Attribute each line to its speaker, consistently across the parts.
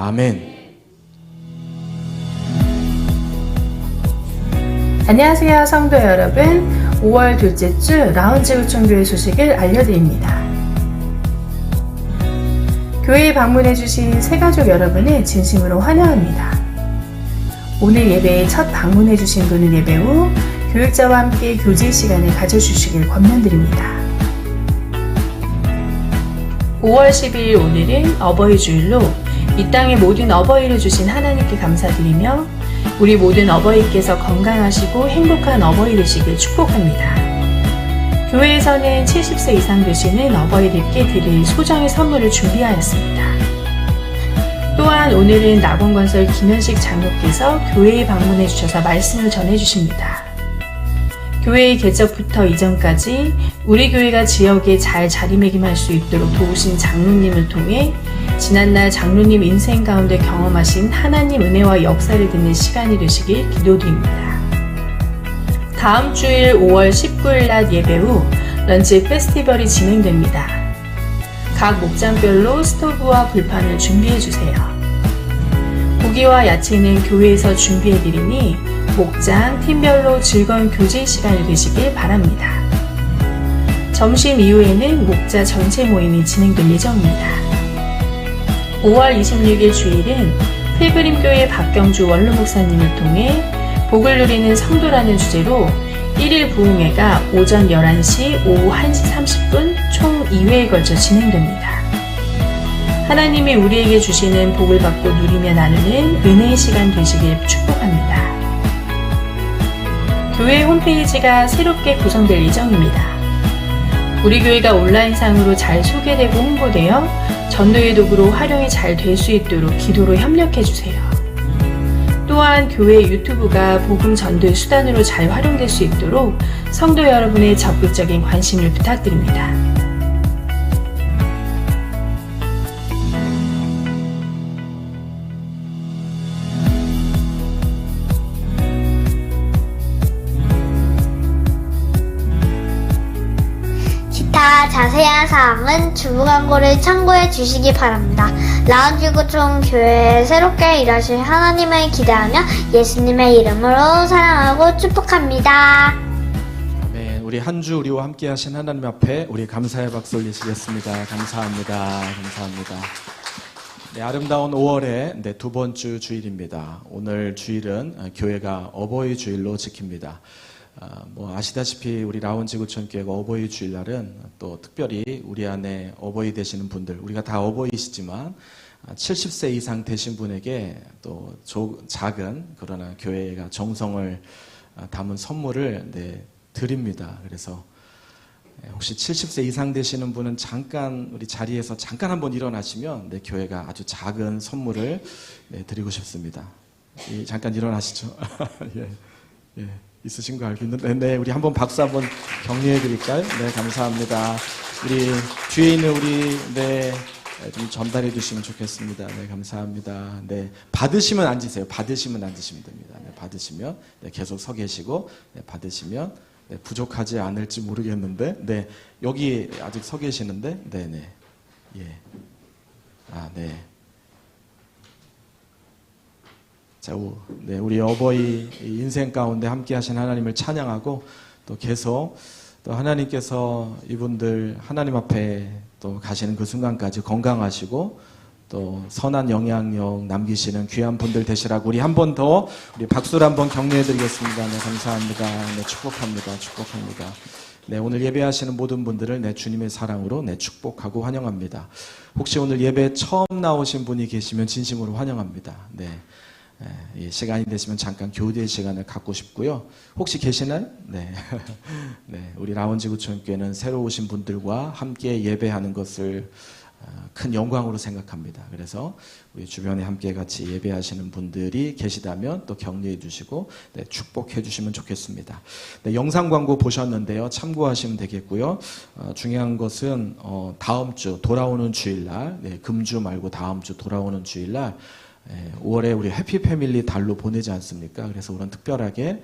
Speaker 1: 아멘.
Speaker 2: 안녕하세요, 성도 여러분. 5월 둘째 주 라운지 구청교회 소식을 알려드립니다. 교회에 방문해주신 새가족 여러분을 진심으로 환영합니다. 오늘 예배에 첫 방문해주신 분은 예배 후 교육자와 함께 교제 시간을 가져주시길 권면드립니다. 5월 12일 오늘은 어버이 주일로 이 땅의 모든 어버이를 주신 하나님께 감사드리며 우리 모든 어버이께서 건강하시고 행복한 어버이 되시길 축복합니다. 교회에서는 70세 이상 되시는 어버이들께 드릴 소정의 선물을 준비하였습니다. 또한 오늘은 낙원건설 김현식 장로께서 교회에 방문해 주셔서 말씀을 전해 주십니다. 교회의 개척부터 이전까지 우리 교회가 지역에 잘 자리매김할 수 있도록 도우신 장로님을 통해 지난날 장로님 인생 가운데 경험하신 하나님 은혜와 역사를 듣는 시간이 되시길 기도드립니다. 다음 주일 5월 19일 낮 예배 후 런치 페스티벌이 진행됩니다. 각 목장별로 스토브와 불판을 준비해주세요. 고기와 야채는 교회에서 준비해드리니 목장, 팀별로 즐거운 교제 시간이 되시길 바랍니다. 점심 이후에는 목자 전체 모임이 진행될 예정입니다. 5월 26일 주일은 필그림교회 박경주 원로 목사님을 통해 복을 누리는 성도라는 주제로 1일 부흥회가 오전 11시, 오후 1시 30분 총 2회에 걸쳐 진행됩니다. 하나님이 우리에게 주시는 복을 받고 누리며 나누는 은혜의 시간 되시길 축복합니다. 교회 홈페이지가 새롭게 구성될 예정입니다. 우리 교회가 온라인상으로 잘 소개되고 홍보되어 전도의 도구로 활용이 잘 될 수 있도록 기도로 협력해주세요. 또한 교회 유튜브가 복음 전도의 수단으로 잘 활용될 수 있도록 성도 여러분의 적극적인 관심을 부탁드립니다.
Speaker 3: 기타 자세한 사항은 주부 광고를 참고해 주시기 바랍니다. 라운지구청 교회에 새롭게 일하실 하나님을 기대하며 예수님의 이름으로 사랑하고 축복합니다.
Speaker 1: 아멘. 우리 한 주 우리와 함께 하신 하나님 앞에 우리 감사의 박수 올리시겠습니다. 감사합니다. 감사합니다. 네, 아름다운 5월의 두 번째 주일입니다. 오늘 주일은 교회가 어버이 주일로 지킵니다. 아시다시피 우리 라운지구청교회가 어버이 주일날은 또 특별히 우리 안에 어버이 되시는 분들, 우리가 다 어버이시지만 70세 이상 되신 분에게 또 작은 그러나 교회가 정성을 담은 선물을 드립니다. 그래서 혹시 70세 이상 되시는 분은 잠깐 우리 자리에서 잠깐 한번 일어나시면 교회가 아주 작은 선물을 드리고 싶습니다. 잠깐 일어나시죠. 예. 있으신 거 알고 있는데, 네, 우리 한번 박수 한번 격려해 드릴까요? 네, 감사합니다. 우리 뒤에 있는 우리, 좀 전달해 주시면 좋겠습니다. 네, 감사합니다. 네, 받으시면 앉으세요. 받으시면 앉으시면 됩니다. 네, 받으시면, 계속 서 계시고, 받으시면, 부족하지 않을지 모르겠는데, 여기 아직 서 계시는데, 예. 네. 자, 우리 어버이 인생 가운데 함께 하신 하나님을 찬양하고 또 계속 또 하나님께서 이분들 하나님 앞에 또 가시는 그 순간까지 건강하시고 또 선한 영향력 남기시는 귀한 분들 되시라고 우리 한 번 더 우리 박수를 한번 격려해 드리겠습니다. 네, 감사합니다. 네, 축복합니다. 네, 오늘 예배하시는 모든 분들을 주님의 사랑으로 축복하고 환영합니다. 혹시 오늘 예배에 처음 나오신 분이 계시면 진심으로 환영합니다. 네. 시간이 되시면 잠깐 교대 시간을 갖고 싶고요. 혹시 계시나요? 네. 우리 라운지구청교회는 새로 오신 분들과 함께 예배하는 것을 큰 영광으로 생각합니다. 그래서 우리 주변에 함께 같이 예배하시는 분들이 계시다면 또 격려해 주시고 축복해 주시면 좋겠습니다. 영상 광고 보셨는데요. 참고하시면 되겠고요. 중요한 것은 다음 주 돌아오는 주일날, 금주 말고 다음 주 돌아오는 주일날 5월에 우리 해피 패밀리 달로 보내지 않습니까? 그래서 오늘 특별하게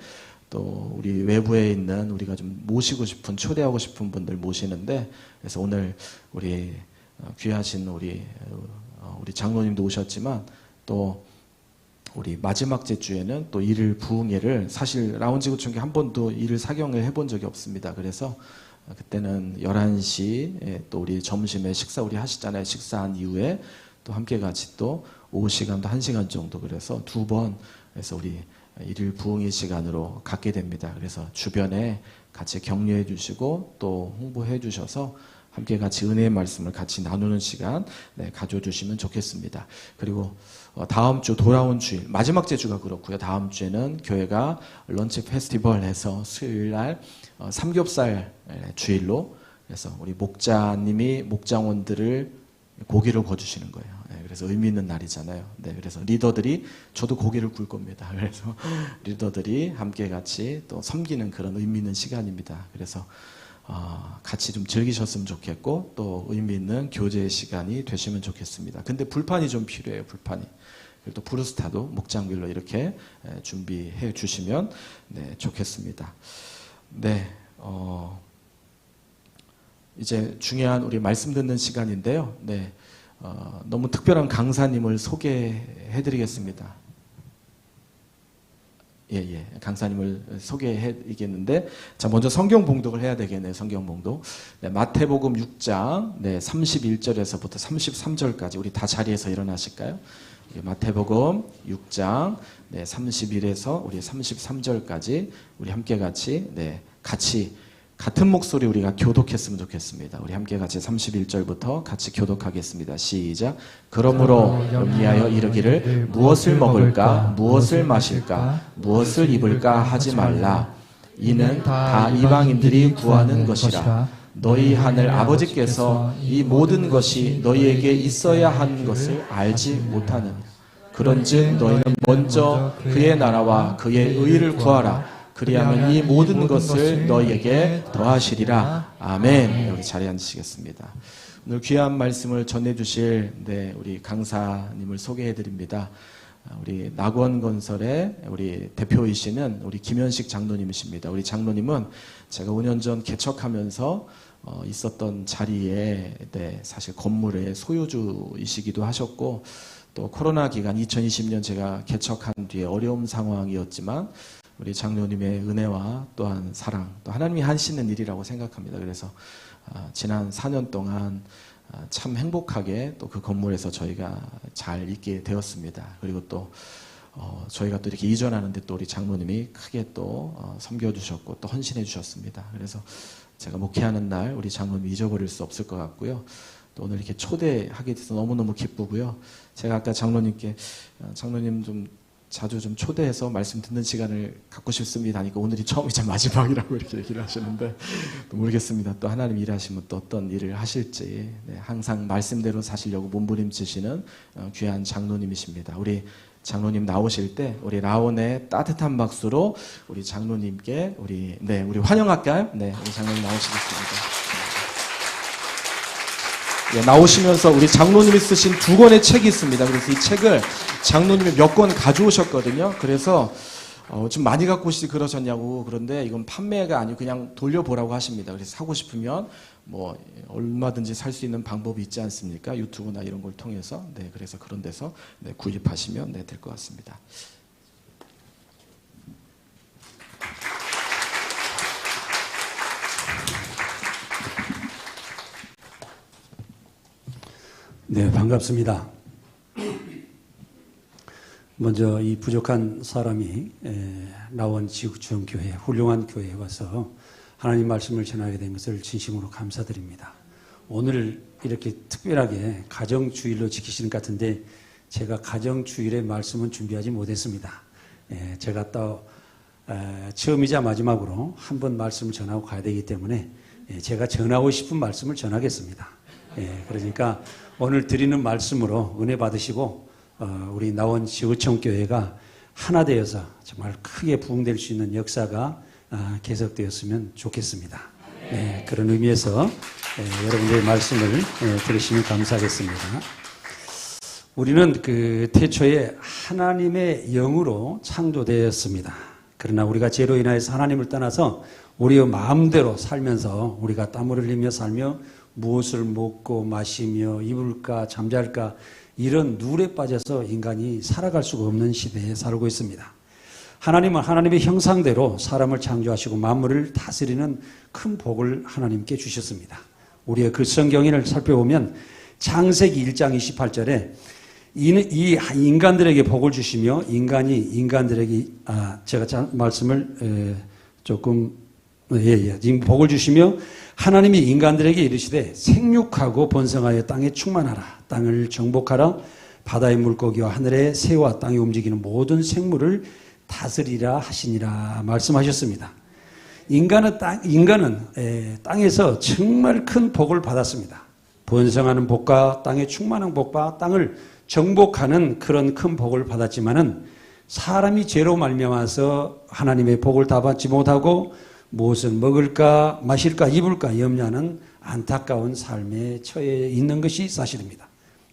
Speaker 1: 또 우리 외부에 있는 우리가 좀 모시고 싶은, 초대하고 싶은 분들 모시는데, 그래서 오늘 우리 귀하신 우리 장로님도 오셨지만 또 우리 마지막 째 주에는 또 일일 부흥회를 사실 라운지구청에 한 번도 일일 사경을 해본 적이 없습니다. 그래서 그때는 11시에 또 우리 점심에 식사 우리 하시잖아요. 식사한 이후에 또 함께 같이 또 오후 시간도 1시간 정도 그래서 2번 해서 우리 일일 부흥회 시간으로 갖게 됩니다. 그래서 주변에 같이 격려해 주시고 또 홍보해 주셔서 함께 같이 은혜의 말씀을 같이 나누는 시간 가져주시면 좋겠습니다. 그리고 다음 주 돌아온 주일 마지막 째 주가 그렇고요. 다음 주에는 교회가 런치 페스티벌 해서 수요일 날 삼겹살 주일로 그래서 우리 목자님이 목장원들을 고기를 구워주시는 거예요. 그래서 의미 있는 날이잖아요. 그래서 리더들이 저도 고기를 구울 겁니다. 그래서 리더들이 함께 같이 또 섬기는 그런 의미 있는 시간입니다. 그래서 같이 좀 즐기셨으면 좋겠고 또 의미 있는 교제의 시간이 되시면 좋겠습니다. 근데 불판이 좀 필요해요. 불판이. 그리고 또 브루스타도 목장별로 이렇게 준비해 주시면 좋겠습니다. 이제 중요한 우리 말씀 듣는 시간인데요. 너무 특별한 강사님을 소개해 드리겠습니다. 강사님을 소개해 드리겠는데, 자, 먼저 성경 봉독을 해야 되겠네요. 성경 봉독. 마태복음 6장, 31절에서부터 33절까지 우리 다 자리에서 일어나실까요? 마태복음 6장, 31에서 우리 33절까지 우리 함께 같이, 같은 목소리 우리가 교독했으면 좋겠습니다. 우리 함께 같이 31절부터 같이 교독하겠습니다. 시작. 그러므로 위하여 이르기를 무엇을 먹을까 무엇을 마실까 무엇을 입을까 하지 말라. 이는 다 이방인들이 구하는 것이라. 너희 하늘 아버지께서 이 모든 것이 너희에게 있어야 하는 것을 알지 못하느냐. 그런즉 너희는 먼저 그의 나라와 그의 의를 구하라. 그리하면 이 모든 것을 너희에게 더하시리라. 아멘. 여기 자리에 앉으시겠습니다. 오늘 귀한 말씀을 전해주실 우리 강사님을 소개해드립니다. 우리 낙원건설의 우리 대표이시는 우리 김현식 장로님이십니다. 우리 장로님은 제가 5년 전 개척하면서 있었던 자리에 사실 건물의 소유주이시기도 하셨고 또 코로나 기간 2020년 제가 개척한 뒤에 어려운 상황이었지만 우리 장로님의 은혜와 또한 사랑, 또 하나님이 하시는 일이라고 생각합니다. 그래서 지난 4년 동안 참 행복하게 또 그 건물에서 저희가 잘 있게 되었습니다. 그리고 또 저희가 또 이렇게 이전하는데 또 우리 장로님이 크게 또 섬겨주셨고 또 헌신해 주셨습니다. 그래서 제가 목회하는 날 우리 장로님 잊어버릴 수 없을 것 같고요. 또 오늘 이렇게 초대하게 돼서 너무너무 기쁘고요. 제가 아까 장로님께 장로님 좀 자주 좀 초대해서 말씀 듣는 시간을 갖고 싶습니다 하니까 오늘이 처음이자 마지막이라고 이렇게 얘기를 하시는데 또 모르겠습니다. 또 하나님 일하시면 또 어떤 일을 하실지 항상 말씀대로 사시려고 몸부림치시는 귀한 장로님이십니다. 우리 장로님 나오실 때 우리 라온의 따뜻한 박수로 우리 장로님께 우리 환영할까요? 우리 장로님 나오시겠습니다. 나오시면서 우리 장로님이 쓰신 2권의 책이 있습니다. 그래서 이 책을 장로님이 몇 권 가져오셨거든요. 그래서 좀 많이 갖고 오시지 그러셨냐고. 그런데 이건 판매가 아니고 그냥 돌려보라고 하십니다. 그래서 사고 싶으면 뭐 얼마든지 살 수 있는 방법이 있지 않습니까? 유튜브나 이런 걸 통해서. 그래서 그런 데서 구입하시면 될 것 같습니다.
Speaker 4: 네, 반갑습니다. 먼저 이 부족한 사람이 라원 지구촌교회 훌륭한 교회에 와서 하나님 말씀을 전하게 된 것을 진심으로 감사드립니다. 오늘 이렇게 특별하게 가정주일로 지키시는 것 같은데 제가 가정주일의 말씀은 준비하지 못했습니다. 제가 또 처음이자 마지막으로 한 번 말씀을 전하고 가야 되기 때문에 제가 전하고 싶은 말씀을 전하겠습니다. 그러니까 오늘 드리는 말씀으로 은혜 받으시고 우리 나원 지구촌교회가 하나 되어서 정말 크게 부흥될 수 있는 역사가 계속되었으면 좋겠습니다. 그런 의미에서 여러분들의 말씀을 들으시면 감사하겠습니다. 우리는 그 태초에 하나님의 영으로 창조되었습니다. 그러나 우리가 죄로 인하여서 하나님을 떠나서 우리의 마음대로 살면서 우리가 땀을 흘리며 살며 무엇을 먹고 마시며 입을까 잠잘까 이런 누에 빠져서 인간이 살아갈 수가 없는 시대에 살고 있습니다. 하나님은 하나님의 형상대로 사람을 창조하시고 만물을 다스리는 큰 복을 하나님께 주셨습니다. 우리가 그 성경인을 살펴보면 창세기 1장 28절에 이 인간들에게 복을 주시며 인간들에게 제가 말씀을 조금 복을 주시며 하나님이 인간들에게 이르시되 생육하고 번성하여 땅에 충만하라. 땅을 정복하라. 바다의 물고기와 하늘의 새와 땅에 움직이는 모든 생물을 다스리라 하시니라 말씀하셨습니다. 인간은 땅에서 정말 큰 복을 받았습니다. 번성하는 복과 땅의 충만한 복과 땅을 정복하는 그런 큰 복을 받았지만은 사람이 죄로 말미암아서 하나님의 복을 다 받지 못하고 무엇을 먹을까 마실까 입을까 염려하는 안타까운 삶에 처해 있는 것이 사실입니다.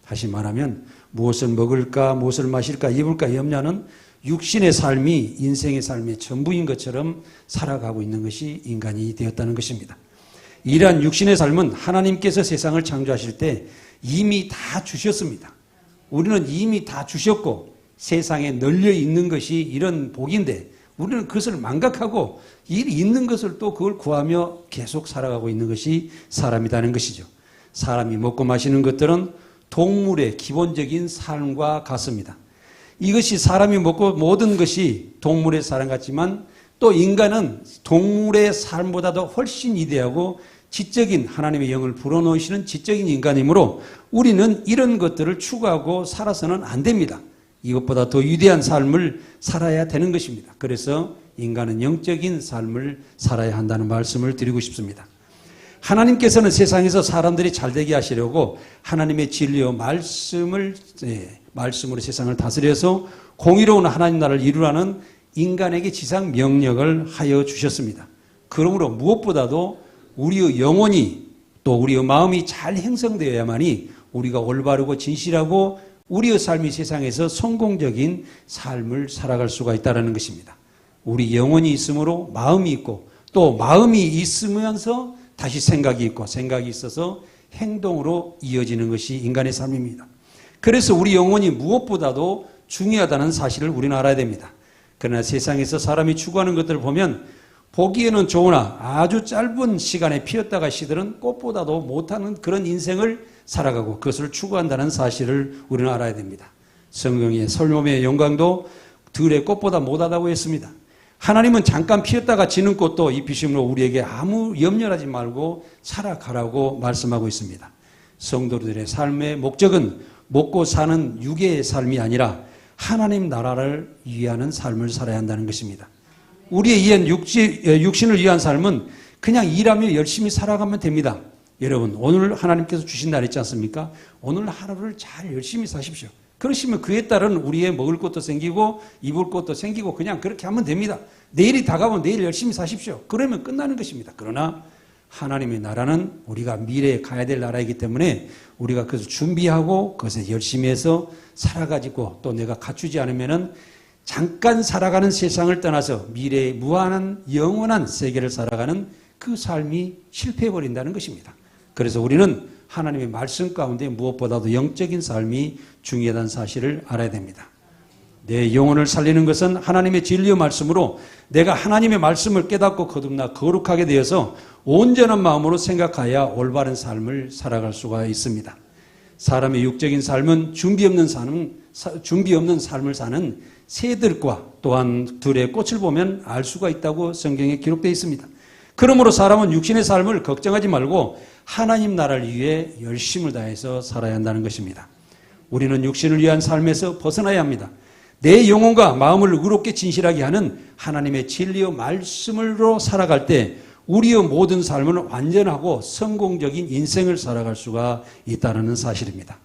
Speaker 4: 다시 말하면 무엇을 먹을까 무엇을 마실까 입을까 염려하는 육신의 삶이 인생의 삶의 전부인 것처럼 살아가고 있는 것이 인간이 되었다는 것입니다. 이러한 육신의 삶은 하나님께서 세상을 창조하실 때 이미 다 주셨습니다. 우리는 이미 다 주셨고 세상에 널려 있는 것이 이런 복인데 우리는 그것을 망각하고 있는 것을 또 그걸 구하며 계속 살아가고 있는 것이 사람이라는 것이죠. 사람이 먹고 마시는 것들은 동물의 기본적인 삶과 같습니다. 이것이 사람이 먹고 모든 것이 동물의 삶 같지만 또 인간은 동물의 삶보다도 훨씬 위대하고 지적인 하나님의 영을 불어넣으시는 지적인 인간이므로 우리는 이런 것들을 추구하고 살아서는 안 됩니다. 이것보다 더 위대한 삶을 살아야 되는 것입니다. 그래서 인간은 영적인 삶을 살아야 한다는 말씀을 드리고 싶습니다. 하나님께서는 세상에서 사람들이 잘되게 하시려고 하나님의 진리와 말씀으로 세상을 다스려서 공의로운 하나님 나라를 이루라는 인간에게 지상 명령을 하여 주셨습니다. 그러므로 무엇보다도 우리의 영혼이 또 우리의 마음이 잘 형성되어야만이 우리가 올바르고 진실하고 우리의 삶이 세상에서 성공적인 삶을 살아갈 수가 있다는 것입니다. 우리 영혼이 있으므로 마음이 있고 또 마음이 있으면서 다시 생각이 있고 생각이 있어서 행동으로 이어지는 것이 인간의 삶입니다. 그래서 우리 영혼이 무엇보다도 중요하다는 사실을 우리는 알아야 됩니다. 그러나 세상에서 사람이 추구하는 것들을 보면 보기에는 좋으나 아주 짧은 시간에 피었다가 시들은 꽃보다도 못하는 그런 인생을 살아가고 그것을 추구한다는 사실을 우리는 알아야 됩니다. 성경의 설mom의 영광도 들의 꽃보다 못하다고 했습니다. 하나님은 잠깐 피었다가 지는 꽃도 잎이심으로 우리에게 아무 염려하지 말고 살아가라고 말씀하고 있습니다. 성도들의 삶의 목적은 먹고 사는 육의 삶이 아니라 하나님 나라를 위하는 삶을 살아야 한다는 것입니다. 우리의 이한 육신을 위한 삶은 그냥 일하며 열심히 살아가면 됩니다. 여러분 오늘 하나님께서 주신 날 있지 않습니까? 오늘 하루를 잘 열심히 사십시오. 그러시면 그에 따른 우리의 먹을 것도 생기고 입을 것도 생기고 그냥 그렇게 하면 됩니다. 내일이 다가오면 내일 열심히 사십시오. 그러면 끝나는 것입니다. 그러나 하나님의 나라는 우리가 미래에 가야 될 나라이기 때문에 우리가 그것을 준비하고 그것에 열심히 해서 살아가지고 또 내가 갖추지 않으면은 잠깐 살아가는 세상을 떠나서 미래의 무한한 영원한 세계를 살아가는 그 삶이 실패해버린다는 것입니다. 그래서 우리는 하나님의 말씀 가운데 무엇보다도 영적인 삶이 중요하다는 사실을 알아야 됩니다. 내 영혼을 살리는 것은 하나님의 진리의 말씀으로 내가 하나님의 말씀을 깨닫고 거듭나 거룩하게 되어서 온전한 마음으로 생각하여 올바른 삶을 살아갈 수가 있습니다. 사람의 육적인 삶은 준비 없는 삶을 사는 새들과 또한 들의 꽃을 보면 알 수가 있다고 성경에 기록되어 있습니다. 그러므로 사람은 육신의 삶을 걱정하지 말고 하나님 나라를 위해 열심을 다해서 살아야 한다는 것입니다. 우리는 육신을 위한 삶에서 벗어나야 합니다. 내 영혼과 마음을 의롭게 진실하게 하는 하나님의 진리의 말씀으로 살아갈 때 우리의 모든 삶은 완전하고 성공적인 인생을 살아갈 수가 있다는 사실입니다.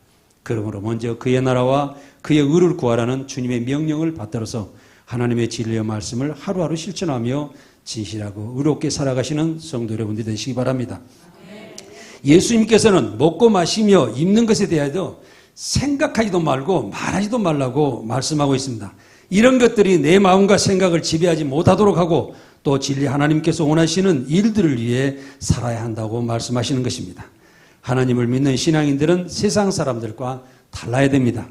Speaker 4: 그러므로 먼저 그의 나라와 그의 의를 구하라는 주님의 명령을 받들어서 하나님의 진리의 말씀을 하루하루 실천하며 진실하고 의롭게 살아가시는 성도 여러분들이 되시기 바랍니다. 예수님께서는 먹고 마시며 입는 것에 대해서 생각하지도 말고 말하지도 말라고 말씀하고 있습니다. 이런 것들이 내 마음과 생각을 지배하지 못하도록 하고 또 진리 하나님께서 원하시는 일들을 위해 살아야 한다고 말씀하시는 것입니다. 하나님을 믿는 신앙인들은 세상 사람들과 달라야 됩니다.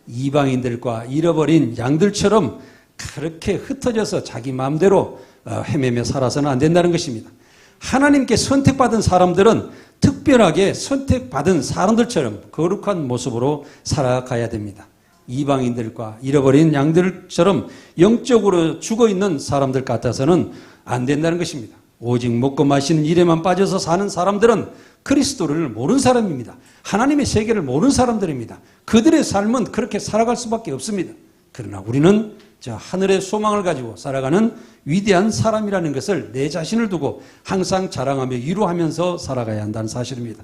Speaker 4: 이방인들과 잃어버린 양들처럼 그렇게 흩어져서 자기 마음대로 헤매며 살아서는 안 된다는 것입니다. 하나님께 선택받은 사람들은 특별하게 선택받은 사람들처럼 거룩한 모습으로 살아가야 됩니다. 이방인들과 잃어버린 양들처럼 영적으로 죽어있는 사람들 같아서는 안 된다는 것입니다. 오직 먹고 마시는 일에만 빠져서 사는 사람들은 그리스도를 모르는 사람입니다. 하나님의 세계를 모르는 사람들입니다. 그들의 삶은 그렇게 살아갈 수밖에 없습니다. 그러나 우리는 저 하늘의 소망을 가지고 살아가는 위대한 사람이라는 것을 내 자신을 두고 항상 자랑하며 위로하면서 살아가야 한다는 사실입니다.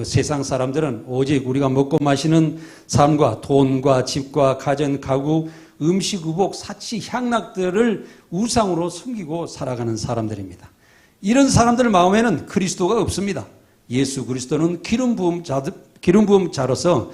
Speaker 4: 세상 사람들은 오직 우리가 먹고 마시는 삶과 돈과 집과 가전, 가구, 음식, 의복, 사치, 향락들을 우상으로 섬기고 살아가는 사람들입니다. 이런 사람들 마음에는 그리스도가 없습니다. 예수 그리스도는 기름 부음 자로서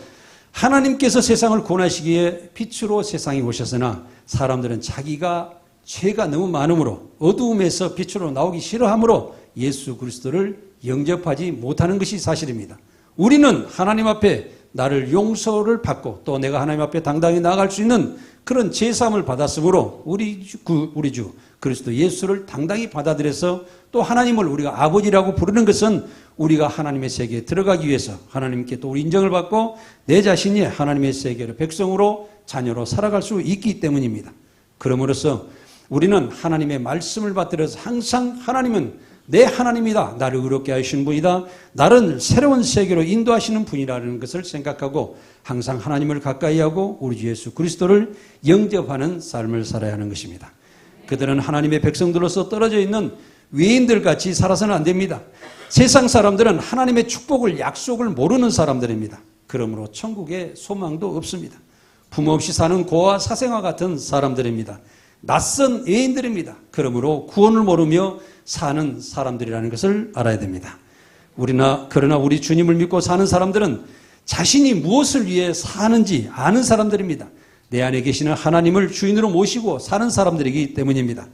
Speaker 4: 하나님께서 세상을 구원하시기에 빛으로 세상에 오셨으나 사람들은 자기가 죄가 너무 많으므로 어두움에서 빛으로 나오기 싫어하므로 예수 그리스도를 영접하지 못하는 것이 사실입니다. 우리는 하나님 앞에 나를 용서를 받고 또 내가 하나님 앞에 당당히 나아갈 수 있는 그런 제사함을 받았으므로 우리 주 그리스도 예수를 당당히 받아들여서 또 하나님을 우리가 아버지라고 부르는 것은 우리가 하나님의 세계에 들어가기 위해서 하나님께 또 우리 인정을 받고 내 자신이 하나님의 세계로 백성으로 자녀로 살아갈 수 있기 때문입니다. 그러므로서 우리는 하나님의 말씀을 받들어서 항상 하나님은 내 하나님이다. 나를 의롭게 하시는 분이다. 나를 새로운 세계로 인도하시는 분이라는 것을 생각하고 항상 하나님을 가까이 하고 우리 주 예수 그리스도를 영접하는 삶을 살아야 하는 것입니다. 그들은 하나님의 백성들로서 떨어져 있는 외인들 같이 살아서는 안 됩니다. 세상 사람들은 하나님의 축복을 약속을 모르는 사람들입니다. 그러므로 천국에 소망도 없습니다. 부모 없이 사는 고아 사생아 같은 사람들입니다. 낯선 애인들입니다. 그러므로 구원을 모르며 사는 사람들이라는 것을 알아야 됩니다. 그러나 우리 주님을 믿고 사는 사람들은 자신이 무엇을 위해 사는지 아는 사람들입니다. 내 안에 계시는 하나님을 주인으로 모시고 사는 사람들이기 때문입니다.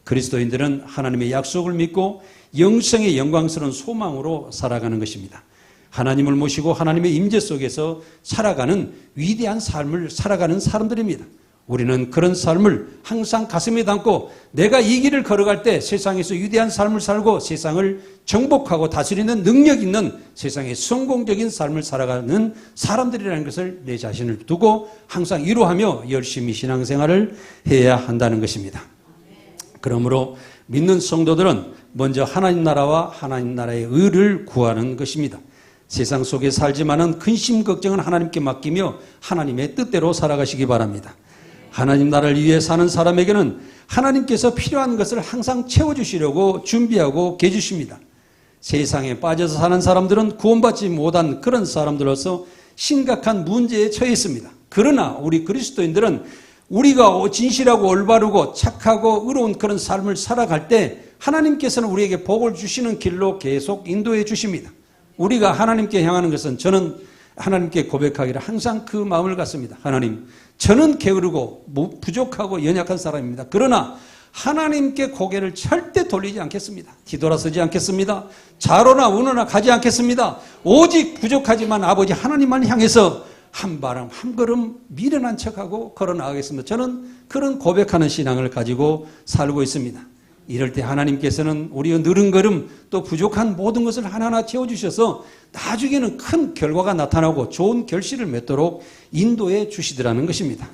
Speaker 4: 그리스도인들은 하나님의 약속을 믿고 영생의 영광스러운 소망으로 살아가는 것입니다. 하나님을 모시고 하나님의 임재 속에서 살아가는 위대한 삶을 살아가는 사람들입니다. 우리는 그런 삶을 항상 가슴에 담고 내가 이 길을 걸어갈 때 세상에서 위대한 삶을 살고 세상을 정복하고 다스리는 능력 있는 세상의 성공적인 삶을 살아가는 사람들이라는 것을 내 자신을 두고 항상 위로하며 열심히 신앙생활을 해야 한다는 것입니다. 그러므로 믿는 성도들은 먼저 하나님 나라와 하나님 나라의 의를 구하는 것입니다. 세상 속에 살지만은 근심 걱정은 하나님께 맡기며 하나님의 뜻대로 살아가시기 바랍니다. 하나님 나라를 위해 사는 사람에게는 하나님께서 필요한 것을 항상 채워주시려고 준비하고 계주십니다. 세상에 빠져서 사는 사람들은 구원받지 못한 그런 사람들로서 심각한 문제에 처해 있습니다. 그러나 우리 그리스도인들은 우리가 진실하고 올바르고 착하고 의로운 그런 삶을 살아갈 때 하나님께서는 우리에게 복을 주시는 길로 계속 인도해 주십니다. 우리가 하나님께 향하는 것은 저는 하나님께 고백하기를 항상 그 마음을 갖습니다. 하나님, 저는 게으르고 부족하고 연약한 사람입니다. 그러나 하나님께 고개를 절대 돌리지 않겠습니다. 뒤돌아서지 않겠습니다. 좌로나 우로나 가지 않겠습니다. 오직 부족하지만 아버지 하나님만 향해서 한 발음 한 걸음 미련한 척하고 걸어 나가겠습니다. 저는 그런 고백하는 신앙을 가지고 살고 있습니다. 이럴 때 하나님께서는 우리의 느린 걸음 또 부족한 모든 것을 하나하나 채워주셔서 나중에는 큰 결과가 나타나고 좋은 결실을 맺도록 인도해 주시더라는 것입니다.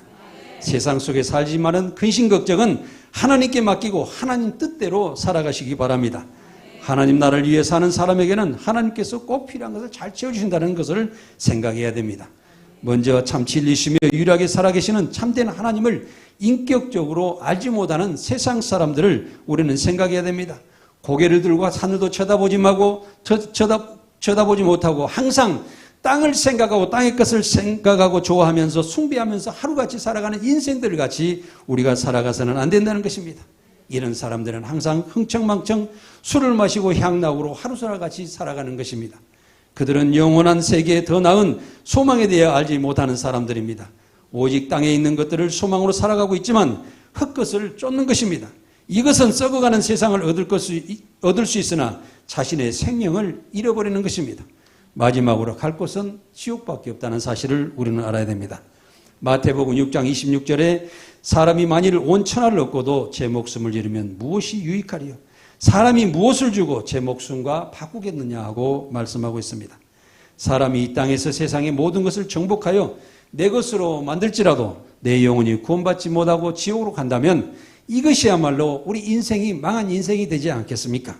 Speaker 4: 세상 속에 살지만은 근심 걱정은 하나님께 맡기고 하나님 뜻대로 살아가시기 바랍니다. 하나님 나라를 위해 사는 사람에게는 하나님께서 꼭 필요한 것을 잘 채워주신다는 것을 생각해야 됩니다. 먼저 참 진리시며 유일하게 살아계시는 참된 하나님을 인격적으로 알지 못하는 세상 사람들을 우리는 생각해야 됩니다. 고개를 들고 하늘도 쳐다보지 못하고 항상 땅을 생각하고 땅의 것을 생각하고 좋아하면서 숭배하면서 하루같이 살아가는 인생들 같이 우리가 살아가서는 안 된다는 것입니다. 이런 사람들은 항상 흥청망청 술을 마시고 향락으로 하루살같이 살아가는 것입니다. 그들은 영원한 세계에 더 나은 소망에 대해 알지 못하는 사람들입니다. 오직 땅에 있는 것들을 소망으로 살아가고 있지만 헛것을 쫓는 것입니다. 이것은 썩어가는 세상을 얻을 수 있으나 자신의 생명을 잃어버리는 것입니다. 마지막으로 갈 곳은 지옥밖에 없다는 사실을 우리는 알아야 됩니다. 마태복음 6장 26절에 사람이 만일 온 천하를 얻고도 제 목숨을 잃으면 무엇이 유익하리요? 사람이 무엇을 주고 제 목숨과 바꾸겠느냐 하고 말씀하고 있습니다. 사람이 이 땅에서 세상의 모든 것을 정복하여 내 것으로 만들지라도 내 영혼이 구원받지 못하고 지옥으로 간다면 이것이야말로 우리 인생이 망한 인생이 되지 않겠습니까?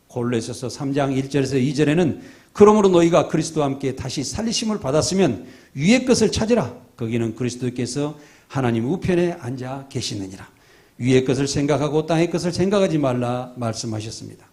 Speaker 4: 골로새서 3장 1절에서 2절에는 그러므로 너희가 그리스도와 함께 다시 살리심을 받았으면 위의 것을 찾으라. 거기는 그리스도께서 하나님 우편에 앉아 계시느니라. 위의 것을 생각하고 땅의 것을 생각하지 말라 말씀하셨습니다.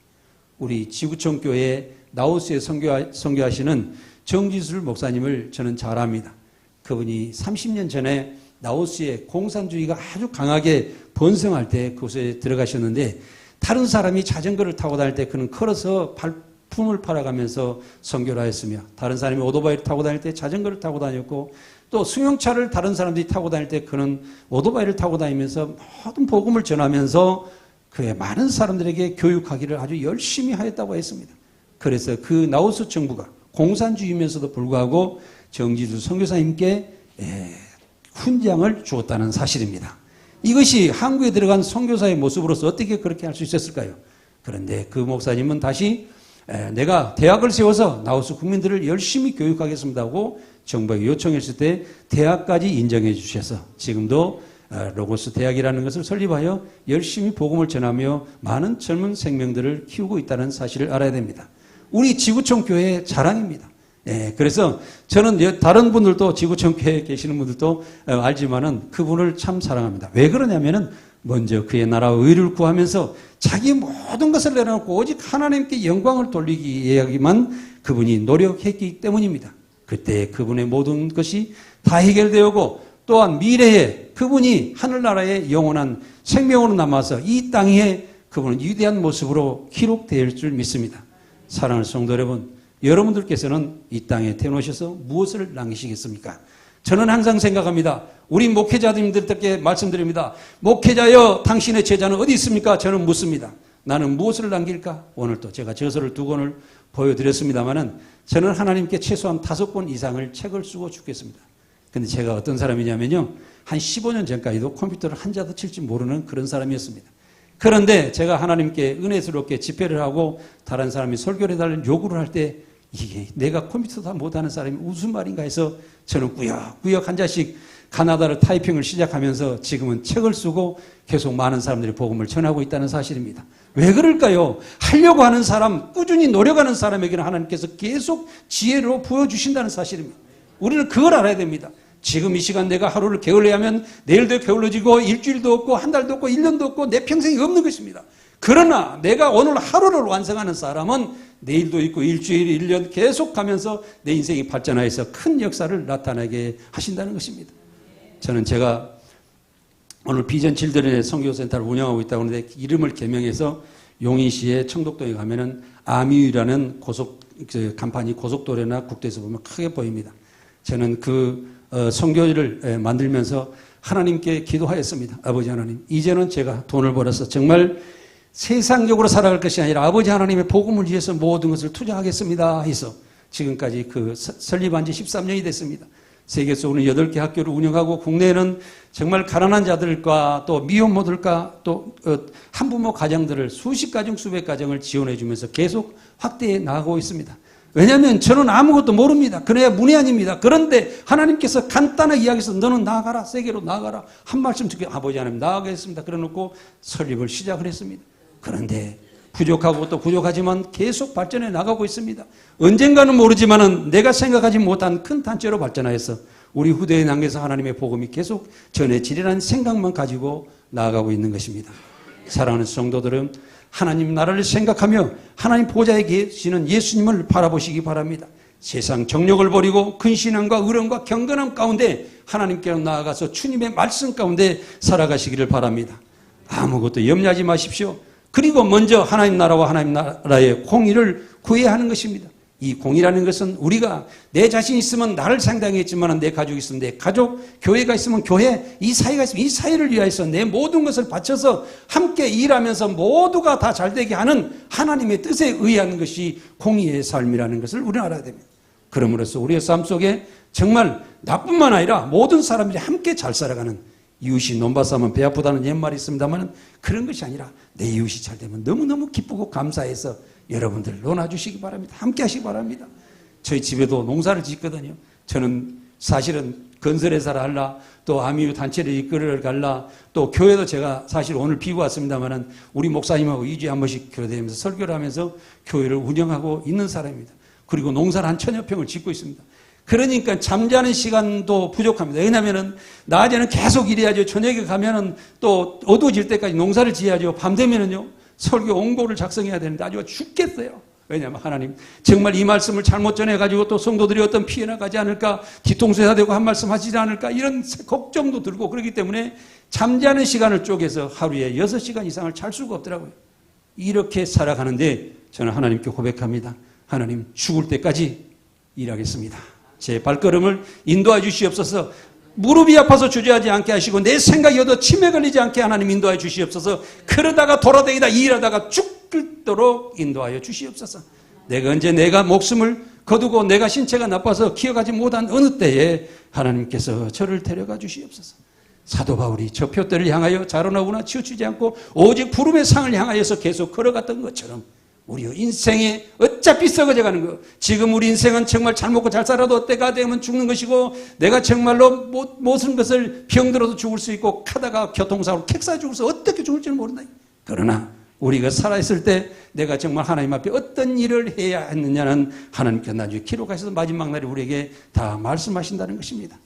Speaker 4: 우리 지구촌 교회 나우스에 선교하시는 정지술 목사님을 저는 잘 압니다. 그분이 30년 전에 나우스에 공산주의가 아주 강하게 번성할 때 그곳에 들어가셨는데 다른 사람이 자전거를 타고 다닐 때 그는 걸어서 발품을 팔아가면서 선교를 하였으며 다른 사람이 오토바이를 타고 다닐 때 자전거를 타고 다녔고 또 승용차를 다른 사람들이 타고 다닐 때 그는 오토바이를 타고 다니면서 모든 복음을 전하면서 그의 많은 사람들에게 교육하기를 아주 열심히 하였다고 했습니다. 그래서 그 나우스 정부가 공산주의면서도 불구하고 정지수 선교사님께 훈장을 주었다는 사실입니다. 이것이 한국에 들어간 선교사의 모습으로서 어떻게 그렇게 할 수 있었을까요? 그런데 그 목사님은 다시 내가 대학을 세워서 나우스 국민들을 열심히 교육하겠습니다 하고 정부에 요청했을 때 대학까지 인정해 주셔서 지금도 로고스 대학이라는 것을 설립하여 열심히 복음을 전하며 많은 젊은 생명들을 키우고 있다는 사실을 알아야 됩니다. 우리 지구촌 교회의 자랑입니다. 그래서 저는 다른 분들도 지구촌 교회에 계시는 분들도 알지만은 그분을 참 사랑합니다. 왜 그러냐면은 먼저 그의 나라와 의를 구하면서 자기 모든 것을 내려놓고 오직 하나님께 영광을 돌리기 위해야만 그분이 노력했기 때문입니다. 그때 그분의 모든 것이 다 해결되었고 또한 미래에 그분이 하늘나라의 영원한 생명으로 남아서 이 땅에 그분은 위대한 모습으로 기록될 줄 믿습니다. 사랑하는 성도 여러분, 여러분들께서는 이 땅에 태어나셔서 무엇을 남기시겠습니까? 저는 항상 생각합니다. 우리 목회자님들께 말씀드립니다. 목회자여 당신의 제자는 어디 있습니까? 저는 묻습니다. 나는 무엇을 남길까? 오늘 또 제가 저서를 2권을 보여드렸습니다마는 저는 하나님께 최소한 5권 이상을 책을 쓰고 죽겠습니다. 근데 제가 어떤 사람이냐면요. 한 15년 전까지도 컴퓨터를 한자도 칠지 모르는 그런 사람이었습니다. 그런데 제가 하나님께 은혜스럽게 집회를 하고 다른 사람이 설교를 해달라는 요구를 할 때 이게 내가 컴퓨터 다 못하는 사람이 무슨 말인가 해서 저는 꾸역꾸역 한 자씩 가나다로 타이핑을 시작하면서 지금은 책을 쓰고 계속 많은 사람들이 복음을 전하고 있다는 사실입니다. 왜 그럴까요? 하려고 하는 사람, 꾸준히 노력하는 사람에게는 하나님께서 계속 지혜로 부어주신다는 사실입니다. 우리는 그걸 알아야 됩니다. 지금 이 시간 내가 하루를 게을러야 하면 내일도 게을러지고 일주일도 없고 한 달도 없고 1년도 없고 내 평생이 없는 것입니다. 그러나 내가 오늘 하루를 완성하는 사람은 내일도 있고 일주일, 1년 계속 가면서 내 인생이 발전하여서 큰 역사를 나타나게 하신다는 것입니다. 저는 제가 오늘 비전 칠드런의 선교센터를 운영하고 있다고 하는데 이름을 개명해서 용인시의 청독동에 가면은 아미유라는 간판이 고속도로나 국도에서 보면 크게 보입니다. 저는 그 선교를 만들면서 하나님께 기도하였습니다. 아버지 하나님, 이제는 제가 돈을 벌어서 정말 세상적으로 살아갈 것이 아니라 아버지 하나님의 복음을 위해서 모든 것을 투자하겠습니다 해서 지금까지 설립한 지 13년이 됐습니다. 세계에서는 8개 학교를 운영하고 국내에는 정말 가난한 자들과 또 미혼모들과 또 한부모 가정들을 수십 가정 수백 가정을 지원해 주면서 계속 확대해 나가고 있습니다. 왜냐하면 저는 아무것도 모릅니다. 그래야 문외한입니다. 그런데 하나님께서 간단하게 이야기해서 너는 나아가라, 세계로 나아가라 한 말씀 듣고 아버지 하나님 나아가겠습니다. 그래놓고 설립을 시작을 했습니다. 그런데 부족하고 또 부족하지만 계속 발전해 나가고 있습니다. 언젠가는 모르지만은 내가 생각하지 못한 큰 단체로 발전하여서 우리 후대에 남겨서 하나님의 복음이 계속 전해지리라는 생각만 가지고 나아가고 있는 것입니다. 사랑하는 성도들은 하나님 나라를 생각하며 하나님 보좌에 계시는 예수님을 바라보시기 바랍니다. 세상 정욕을 버리고 근신함과 의론과 경건함 가운데 하나님께로 나아가서 주님의 말씀 가운데 살아가시기를 바랍니다. 아무것도 염려하지 마십시오. 그리고 먼저 하나님 나라와 하나님 나라의 공의를 구해야 하는 것입니다. 이 공의라는 것은 우리가 내 자신 있으면 나를 상당했지만 내 가족이 있으면 내 가족, 교회가 있으면 교회, 이 사회가 있으면 이 사회를 위해서 내 모든 것을 바쳐서 함께 일하면서 모두가 다 잘되게 하는 하나님의 뜻에 의하는 것이 공의의 삶이라는 것을 우리는 알아야 됩니다. 그럼으로써 우리의 삶 속에 정말 나뿐만 아니라 모든 사람들이 함께 잘 살아가는, 이웃이 논밭 싸면 배 아프다는 옛말이 있습니다만 그런 것이 아니라 내 이웃이 잘 되면 너무너무 기쁘고 감사해서 여러분들 논아주시기 바랍니다. 함께 하시기 바랍니다. 저희 집에도 농사를 짓거든요. 저는 사실은 건설회사를 할라, 또 아미유 단체를 이끌어 갈라, 또 교회도 제가 사실 오늘 비고 왔습니다만 우리 목사님하고 2주에 한 번씩 교대하면서 설교를 하면서 교회를 운영하고 있는 사람입니다. 그리고 농사를 한 1000여 평을 짓고 있습니다. 그러니까 잠자는 시간도 부족합니다. 왜냐하면 낮에는 계속 일해야죠. 저녁에 가면은 또 어두워질 때까지 농사를 지어야죠. 밤 되면은요 설교 원고를 작성해야 되는데 아주 죽겠어요. 왜냐하면 하나님 정말 이 말씀을 잘못 전해가지고 또 성도들이 어떤 피해나 가지 않을까, 뒤통수에다 대고 한 말씀 하시지 않을까, 이런 걱정도 들고 그렇기 때문에 잠자는 시간을 쪼개서 하루에 6시간 이상을 잘 수가 없더라고요. 이렇게 살아가는데 저는 하나님께 고백합니다. 하나님, 죽을 때까지 일하겠습니다. 제 발걸음을 인도해 주시옵소서. 무릎이 아파서 주저하지 않게 하시고 내 생각이 얻어 치매 걸리지 않게 하나님 인도해 주시옵소서. 그러다가 돌아다니다 일하다가 죽도록 인도하여 주시옵소서. 내가 언제 내가 목숨을 거두고 내가 신체가 나빠서 기억하지 못한 어느 때에 하나님께서 저를 데려가 주시옵소서. 사도 바울이 저 표대를 향하여 자로나우나 치우치지 않고 오직 부름의 상을 향하여서 계속 걸어갔던 것처럼 우리 인생에 어차피 썩어져가는 거, 지금 우리 인생은 정말 잘 먹고 잘 살아도 때가 되면 죽는 것이고 내가 정말로 모든 것을 병들어도 죽을 수 있고 카다가 교통사고로 객사 죽어서 어떻게 죽을지는 모른다. 그러나 우리가 살아있을 때 내가 정말 하나님 앞에 어떤 일을 해야 했느냐는 하나님께서 나중에 기록하셔서 마지막 날에 우리에게 다 말씀하신다는 것입니다.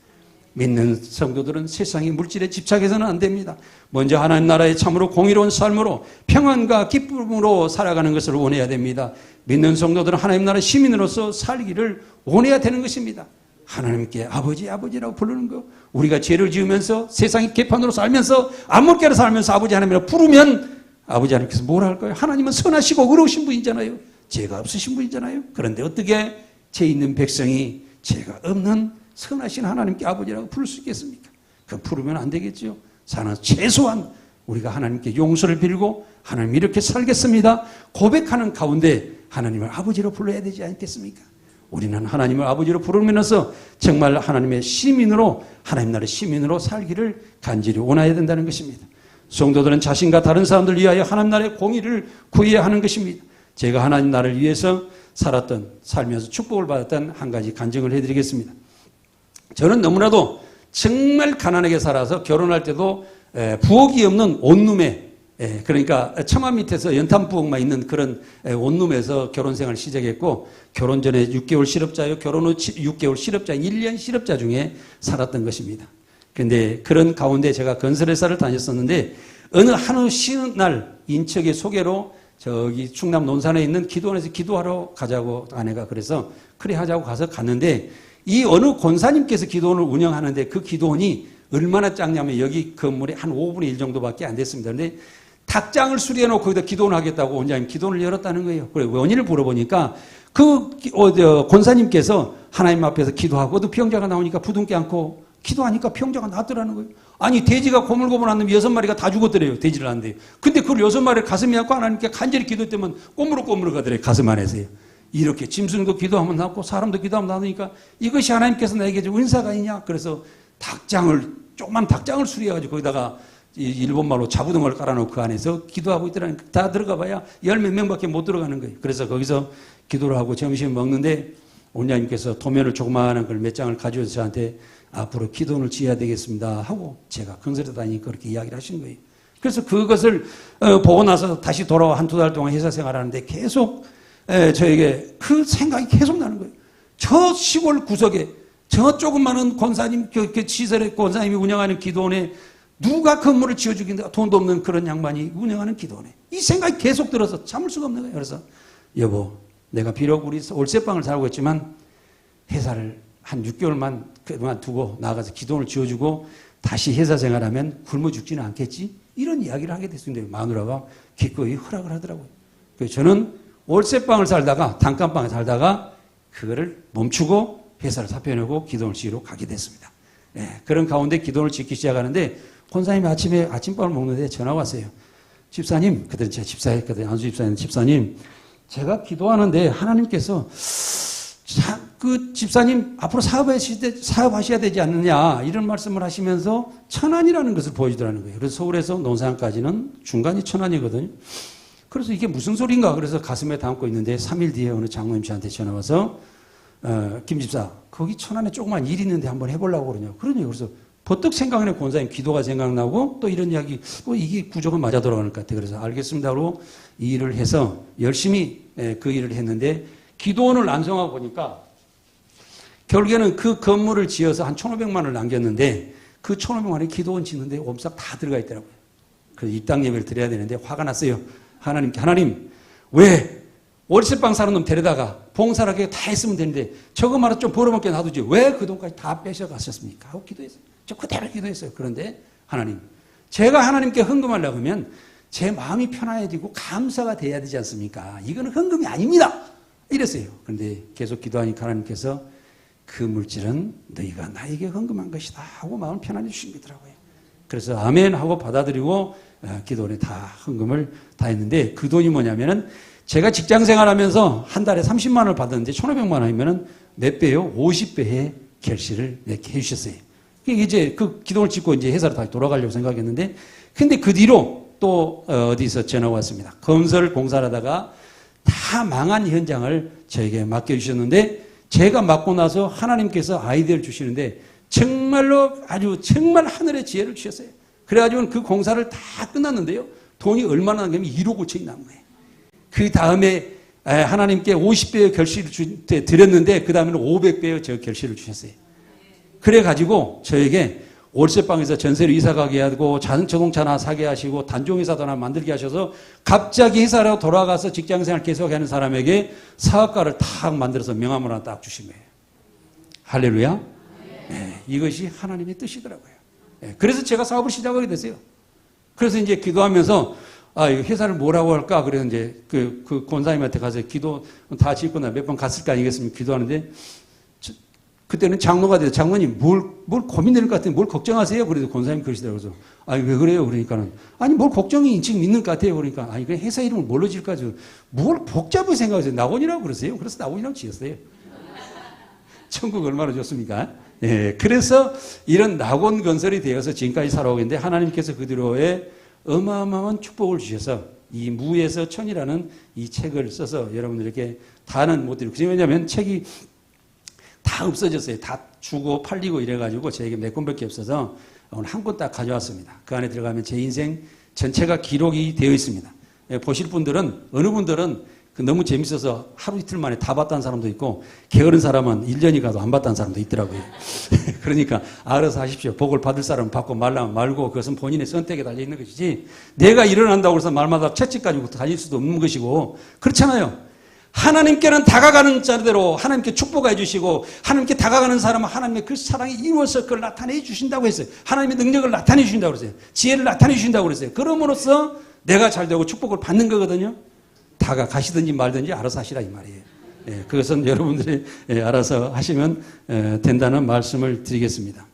Speaker 4: 믿는 성도들은 세상의 물질에 집착해서는 안 됩니다. 먼저 하나님 나라의 참으로 공의로운 삶으로 평안과 기쁨으로 살아가는 것을 원해야 됩니다. 믿는 성도들은 하나님 나라 시민으로서 살기를 원해야 되는 것입니다. 하나님께 아버지라고 부르는 거, 우리가 죄를 지으면서 세상의 개판으로 살면서 아무렇게나 살면서 아버지 하나님이라고 부르면 아버지 하나님께서 뭐라 할까요? 하나님은 선하시고 의로우신 분이잖아요. 죄가 없으신 분이잖아요. 그런데 어떻게 죄 있는 백성이 죄가 없는 선하신 하나님께 아버지라고 부를 수 있겠습니까? 그 부르면 안 되겠죠. 사는 최소한 우리가 하나님께 용서를 빌고 하나님 이렇게 살겠습니다 고백하는 가운데 하나님을 아버지로 불러야 되지 않겠습니까? 우리는 하나님을 아버지로 부르면서 정말 하나님의 시민으로, 하나님 나라의 시민으로 살기를 간절히 원해야 된다는 것입니다. 성도들은 자신과 다른 사람들 위하여 하나님 나라의 공의를 구해야 하는 것입니다. 제가 하나님 나라를 위해서 살면서 축복을 받았던 한 가지 간증을 해드리겠습니다. 저는 너무나도 정말 가난하게 살아서 결혼할 때도 부엌이 없는 온룸에, 그러니까 처마 밑에서 연탄 부엌만 있는 그런 온룸에서 결혼 생활을 시작했고, 결혼 전에 6개월 실업자요, 결혼 후 6개월 실업자, 1년 실업자 중에 살았던 것입니다. 그런데 그런 가운데 제가 건설회사를 다녔었는데 어느 한우 쉬는 날 인척의 소개로 저기 충남 논산에 있는 기도원에서 기도하러 가자고 아내가 그래서 그래 하자고 갔는데 이 어느 권사님께서 기도원을 운영하는데 그 기도원이 얼마나 작냐면 여기 건물에 한 5분의 1 정도밖에 안 됐습니다. 그런데 닭장을 수리해놓고 거기다 기도원을 하겠다고 원장님 기도원을 열었다는 거예요. 그래 원인을 물어보니까 그 권사님께서 하나님 앞에서 기도하고 또 병자가 나오니까 부둥켜 안고 기도하니까 병자가 낫더라는 거예요. 아니 돼지가 고물고물 한 놈 6마리가 다 죽었더래요. 돼지를 하는데. 근데 그걸 6마리를 가슴에 안고 하나님께 간절히 기도했더만 꼬무룩꼬무룩 하더래요. 가슴 안에서요. 이렇게 짐승도 기도하면 낫고 사람도 기도하면 낫으니까 이것이 하나님께서 나에게 좀 은사가 있냐. 그래서 조그만 닭장을 수리해가지고 거기다가 일본말로 자부등을 깔아놓고 그 안에서 기도하고 있더라니까 다 들어가 봐야 10몇 명밖에 못 들어가는 거예요. 그래서 거기서 기도를 하고 점심을 먹는데 원장님께서 도면을 조그마한 걸 몇 장을 가져와서 저한테 앞으로 기도원을 지어야 되겠습니다 하고 제가 건설에 다니니까 그렇게 이야기를 하신 거예요. 그래서 그것을 보고 나서 다시 돌아와 한두 달 동안 회사 생활하는데 계속 저에게 그 생각이 계속 나는 거예요. 저 시골 구석에 저 조그마한 권사님, 시설의 권사님이 운영하는 기도원에 누가 건물을 지어주긴다 돈도 없는 그런 양반이 운영하는 기도원에 이 생각이 계속 들어서 참을 수가 없는 거예요. 그래서 여보, 내가 비록 우리 월세방을 살고 있지만 회사를 한 6개월만 그만두고 나가서 기도원을 지어주고 다시 회사 생활하면 굶어 죽지는 않겠지? 이런 이야기를 하게 됐습니다. 마누라가 기꺼이 허락을 하더라고요. 그래서 저는 월세방을 살다가 단칸방에 살다가 그거를 멈추고 회사를 사표내고 기도원을 지으러 가게 됐습니다. 그런 가운데 기도원을 짓기 시작하는데 권사님이 아침에 아침밥을 먹는데 전화가 왔어요. 집사님, 그때는 제가 집사였거든요. 안수 집사님, 집사님, 제가 기도하는데 하나님께서 그 집사님 앞으로 사업하셔야 되지 않느냐 이런 말씀을 하시면서 천안이라는 것을 보여주더라는 거예요. 그래서 서울에서 논산까지는 중간이 천안이거든요. 그래서 이게 무슨 소린가 그래서 가슴에 담고 있는데 3일 뒤에 어느 장로님 저한테 전화 와서 김 집사 거기 천안에 조그만 일 있는데 한번 해보려고 그러냐고. 그래서 버뜩 생각나네. 권사님 기도가 생각나고 또 이런 이야기 이게 구조가 맞아 돌아가는 것 같아. 그래서 알겠습니다 하고 이 일을 해서 열심히 그 일을 했는데 기도원을 완성하고 보니까 결국에는 그 건물을 지어서 한 1,500만 원을 남겼는데 그 1,500만 원이 기도원 짓는데 옴싹 다 들어가 있더라고요. 그래서 입당 예배를 드려야 되는데 화가 났어요. 하나님께 하나님 왜 월세방 사는 놈 데려다가 봉사하게 다 했으면 되는데 저거 말아 좀 벌어먹게 놔두지 왜 그 돈까지 다 뺏어가셨습니까? 하고 기도했어요. 저 그대로 기도했어요. 그런데 하나님 제가 하나님께 헌금하려고 하면 제 마음이 편안해지고 감사가 돼야 되지 않습니까? 이거는 헌금이 아닙니다. 이랬어요. 그런데 계속 기도하니까 하나님께서 그 물질은 너희가 나에게 헌금한 것이다 하고 마음을 편안해 주신 거더라고요. 그래서 아멘 하고 받아들이고 기도원에 다 헌금을 다 했는데 그 돈이 뭐냐면은 제가 직장 생활하면서 한 달에 30만 원을 받았는데 1,500만 원이면은 몇 배요? 50배의 결실을 내게 해주셨어요. 이제 그 기도를 짓고 이제 회사로 다시 돌아가려고 생각했는데 근데 그 뒤로 또 어디서 전화가 왔습니다. 건설 공사를 하다가 다 망한 현장을 저에게 맡겨주셨는데 제가 맡고 나서 하나님께서 아이디어를 주시는데 정말로 아주 정말 하늘의 지혜를 주셨어요. 그래가지고 그 공사를 다 끝났는데요. 돈이 얼마나 남으면 1억 5천이 남은 거예요. 그 다음에 하나님께 50배의 결실을 드렸는데 그 다음에는 500배의 저 결실을 주셨어요. 그래가지고 저에게 월세방에서 전세로 이사가게 하고 자동차 하나 사게 하시고 단종회사도 하나 만들게 하셔서 갑자기 회사로 돌아가서 직장생활 계속하는 사람에게 사업가를 탁 만들어서 명함을 하나 딱 주신 거예요. 할렐루야. 네, 이것이 하나님의 뜻이더라고요. 네, 그래서 제가 사업을 시작하게 됐어요. 그래서 이제 기도하면서 회사를 뭐라고 할까? 그래서 이제 그 권사님한테 가서 기도 다 짓고 나 몇 번 갔을 거 아니겠습니까? 기도하는데 그때는 장로가 돼서 장로님 뭘 고민될 것 같아요. 뭘 걱정하세요? 그래도 권사님 그러시더라고요. 그래서 왜 그래요? 그러니까는 뭘 걱정이 지금 있는 것 같아요. 그러니까 그 회사 이름을 뭘로 지을까? 뭘 복잡하게 생각하세요? 낙원이라고 그러세요. 그래서 낙원이라고 지었어요. 천국 얼마나 좋습니까? 예, 그래서 이런 낙원 건설이 되어서 지금까지 살아오고 있는데 하나님께서 그 뒤로에 어마어마한 축복을 주셔서 이 무에서 천이라는 이 책을 써서 여러분들에게 다는 못 드리고 왜냐하면 책이 다 없어졌어요. 다 주고 팔리고 이래가지고 저에게 몇 권밖에 없어서 오늘 한 권 딱 가져왔습니다. 그 안에 들어가면 제 인생 전체가 기록이 되어 있습니다. 보실 분들은 어느 분들은 너무 재밌어서 하루 이틀 만에 다 봤다는 사람도 있고 게으른 사람은 1년이 가도 안 봤다는 사람도 있더라고요. 그러니까 알아서 하십시오. 복을 받을 사람은 받고 말라면 말고 그것은 본인의 선택에 달려있는 것이지 내가 일어난다고 해서 말마다 채찍 가지고 다닐 수도 없는 것이고 그렇잖아요. 하나님께는 다가가는 자대로 하나님께 축복해 주시고 하나님께 다가가는 사람은 하나님의 그 사랑이 이루어서 그걸 나타내 주신다고 했어요. 하나님의 능력을 나타내 주신다고 그랬어요. 지혜를 나타내 주신다고 그랬어요. 그럼으로써 내가 잘 되고 축복을 받는 거거든요. 다가가시든지 말든지 알아서 하시라 이 말이에요. 예, 그것은 여러분들이 알아서 하시면 된다는 말씀을 드리겠습니다.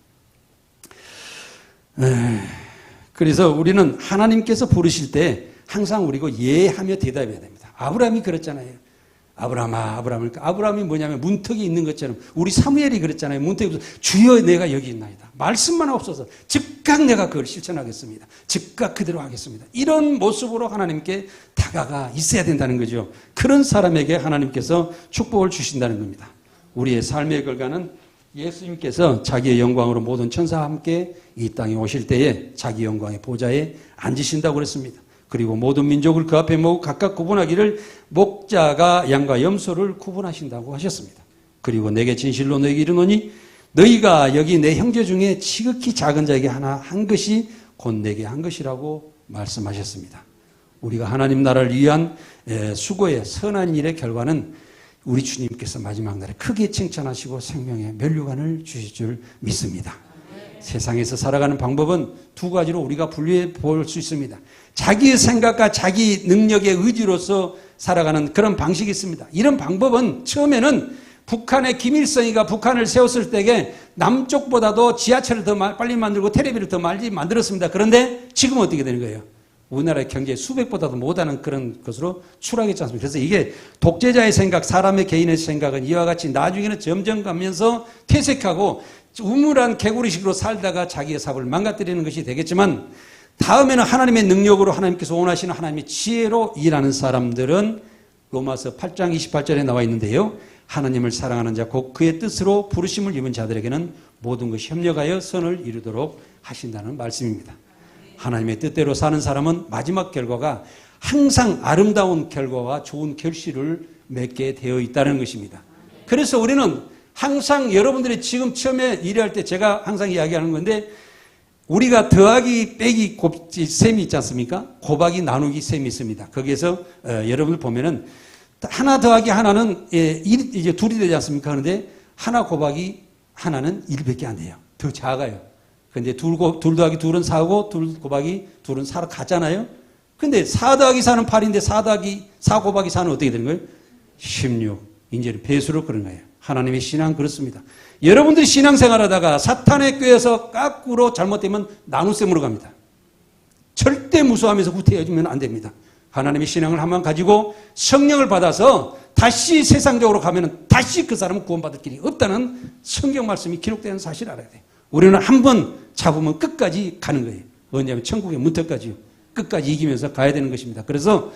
Speaker 4: 그래서 우리는 하나님께서 부르실 때 항상 우리가 예하며 대답해야 됩니다. 아브라함이 그랬잖아요. 아브라함이 뭐냐면 문턱이 있는 것처럼 우리 사무엘이 그랬잖아요. 문턱이 없어서 주여 내가 여기 있나이다. 말씀만 없어서 즉각 내가 그걸 실천하겠습니다. 즉각 그대로 하겠습니다. 이런 모습으로 하나님께 다가가 있어야 된다는 거죠. 그런 사람에게 하나님께서 축복을 주신다는 겁니다. 우리의 삶의 결과는 예수님께서 자기의 영광으로 모든 천사와 함께 이 땅에 오실 때에 자기 영광의 보좌에 앉으신다고 그랬습니다. 그리고 모든 민족을 그 앞에 모으고 각각 구분하기를 목자가 양과 염소를 구분하신다고 하셨습니다. 그리고 내게 진실로 너에게 이르노니 너희가 여기 내 형제 중에 지극히 작은 자에게 하나 한 것이 곧 내게 한 것이라고 말씀하셨습니다. 우리가 하나님 나라를 위한 수고의 선한 일의 결과는 우리 주님께서 마지막 날에 크게 칭찬하시고 생명의 면류관을 주실 줄 믿습니다. 세상에서 살아가는 방법은 두 가지로 우리가 분류해 볼 수 있습니다. 자기의 생각과 자기 능력의 의지로서 살아가는 그런 방식이 있습니다. 이런 방법은 처음에는 북한의 김일성이가 북한을 세웠을 때에 남쪽보다도 지하철을 더 빨리 만들고 텔레비를 더 많이 만들었습니다. 그런데 지금 어떻게 되는 거예요? 우리나라의 경제에 수백보다도 못하는 그런 것으로 추락했지 않습니까? 그래서 이게 독재자의 생각, 사람의 개인의 생각은 이와 같이 나중에는 점점 가면서 퇴색하고 우물한 개구리식으로 살다가 자기의 사업을 망가뜨리는 것이 되겠지만, 다음에는 하나님의 능력으로 하나님께서 원하시는 하나님의 지혜로 일하는 사람들은 로마서 8장 28절에 나와 있는데요. 하나님을 사랑하는 자, 곧 그의 뜻으로 부르심을 입은 자들에게는 모든 것이 협력하여 선을 이루도록 하신다는 말씀입니다. 하나님의 뜻대로 사는 사람은 마지막 결과가 항상 아름다운 결과와 좋은 결실을 맺게 되어 있다는 것입니다. 그래서 우리는 항상 여러분들이 지금 처음에 일할 때 제가 항상 이야기하는 건데, 우리가 더하기 빼기 셈이 있지 않습니까? 곱하기 나누기 셈이 있습니다. 거기에서 여러분들 보면은 하나 더하기 하나는 이제 둘이 되지 않습니까? 그런데 하나 곱하기 하나는 1밖에 안 돼요. 더 작아요. 근데 둘 더하기 둘은 4고 둘 곱하기 둘은 4로 같잖아요. 근데 4 더하기 4는 8인데 4 곱하기 4는 어떻게 되는 거예요? 16. 이제는 배수로 그런 거예요. 하나님의 신앙 그렇습니다. 여러분들이 신앙생활하다가 사탄에 꿰어서 까꾸로 잘못되면 나눗셈으로 갑니다. 절대 무수하면서 후퇴해주면 안 됩니다. 하나님의 신앙을 한번 가지고 성령을 받아서 다시 세상적으로 가면 다시 그 사람은 구원받을 길이 없다는 성경 말씀이 기록되는 사실을 알아야 돼요. 우리는 한번 잡으면 끝까지 가는 거예요. 언제냐면 천국의 문턱까지요. 끝까지 이기면서 가야 되는 것입니다. 그래서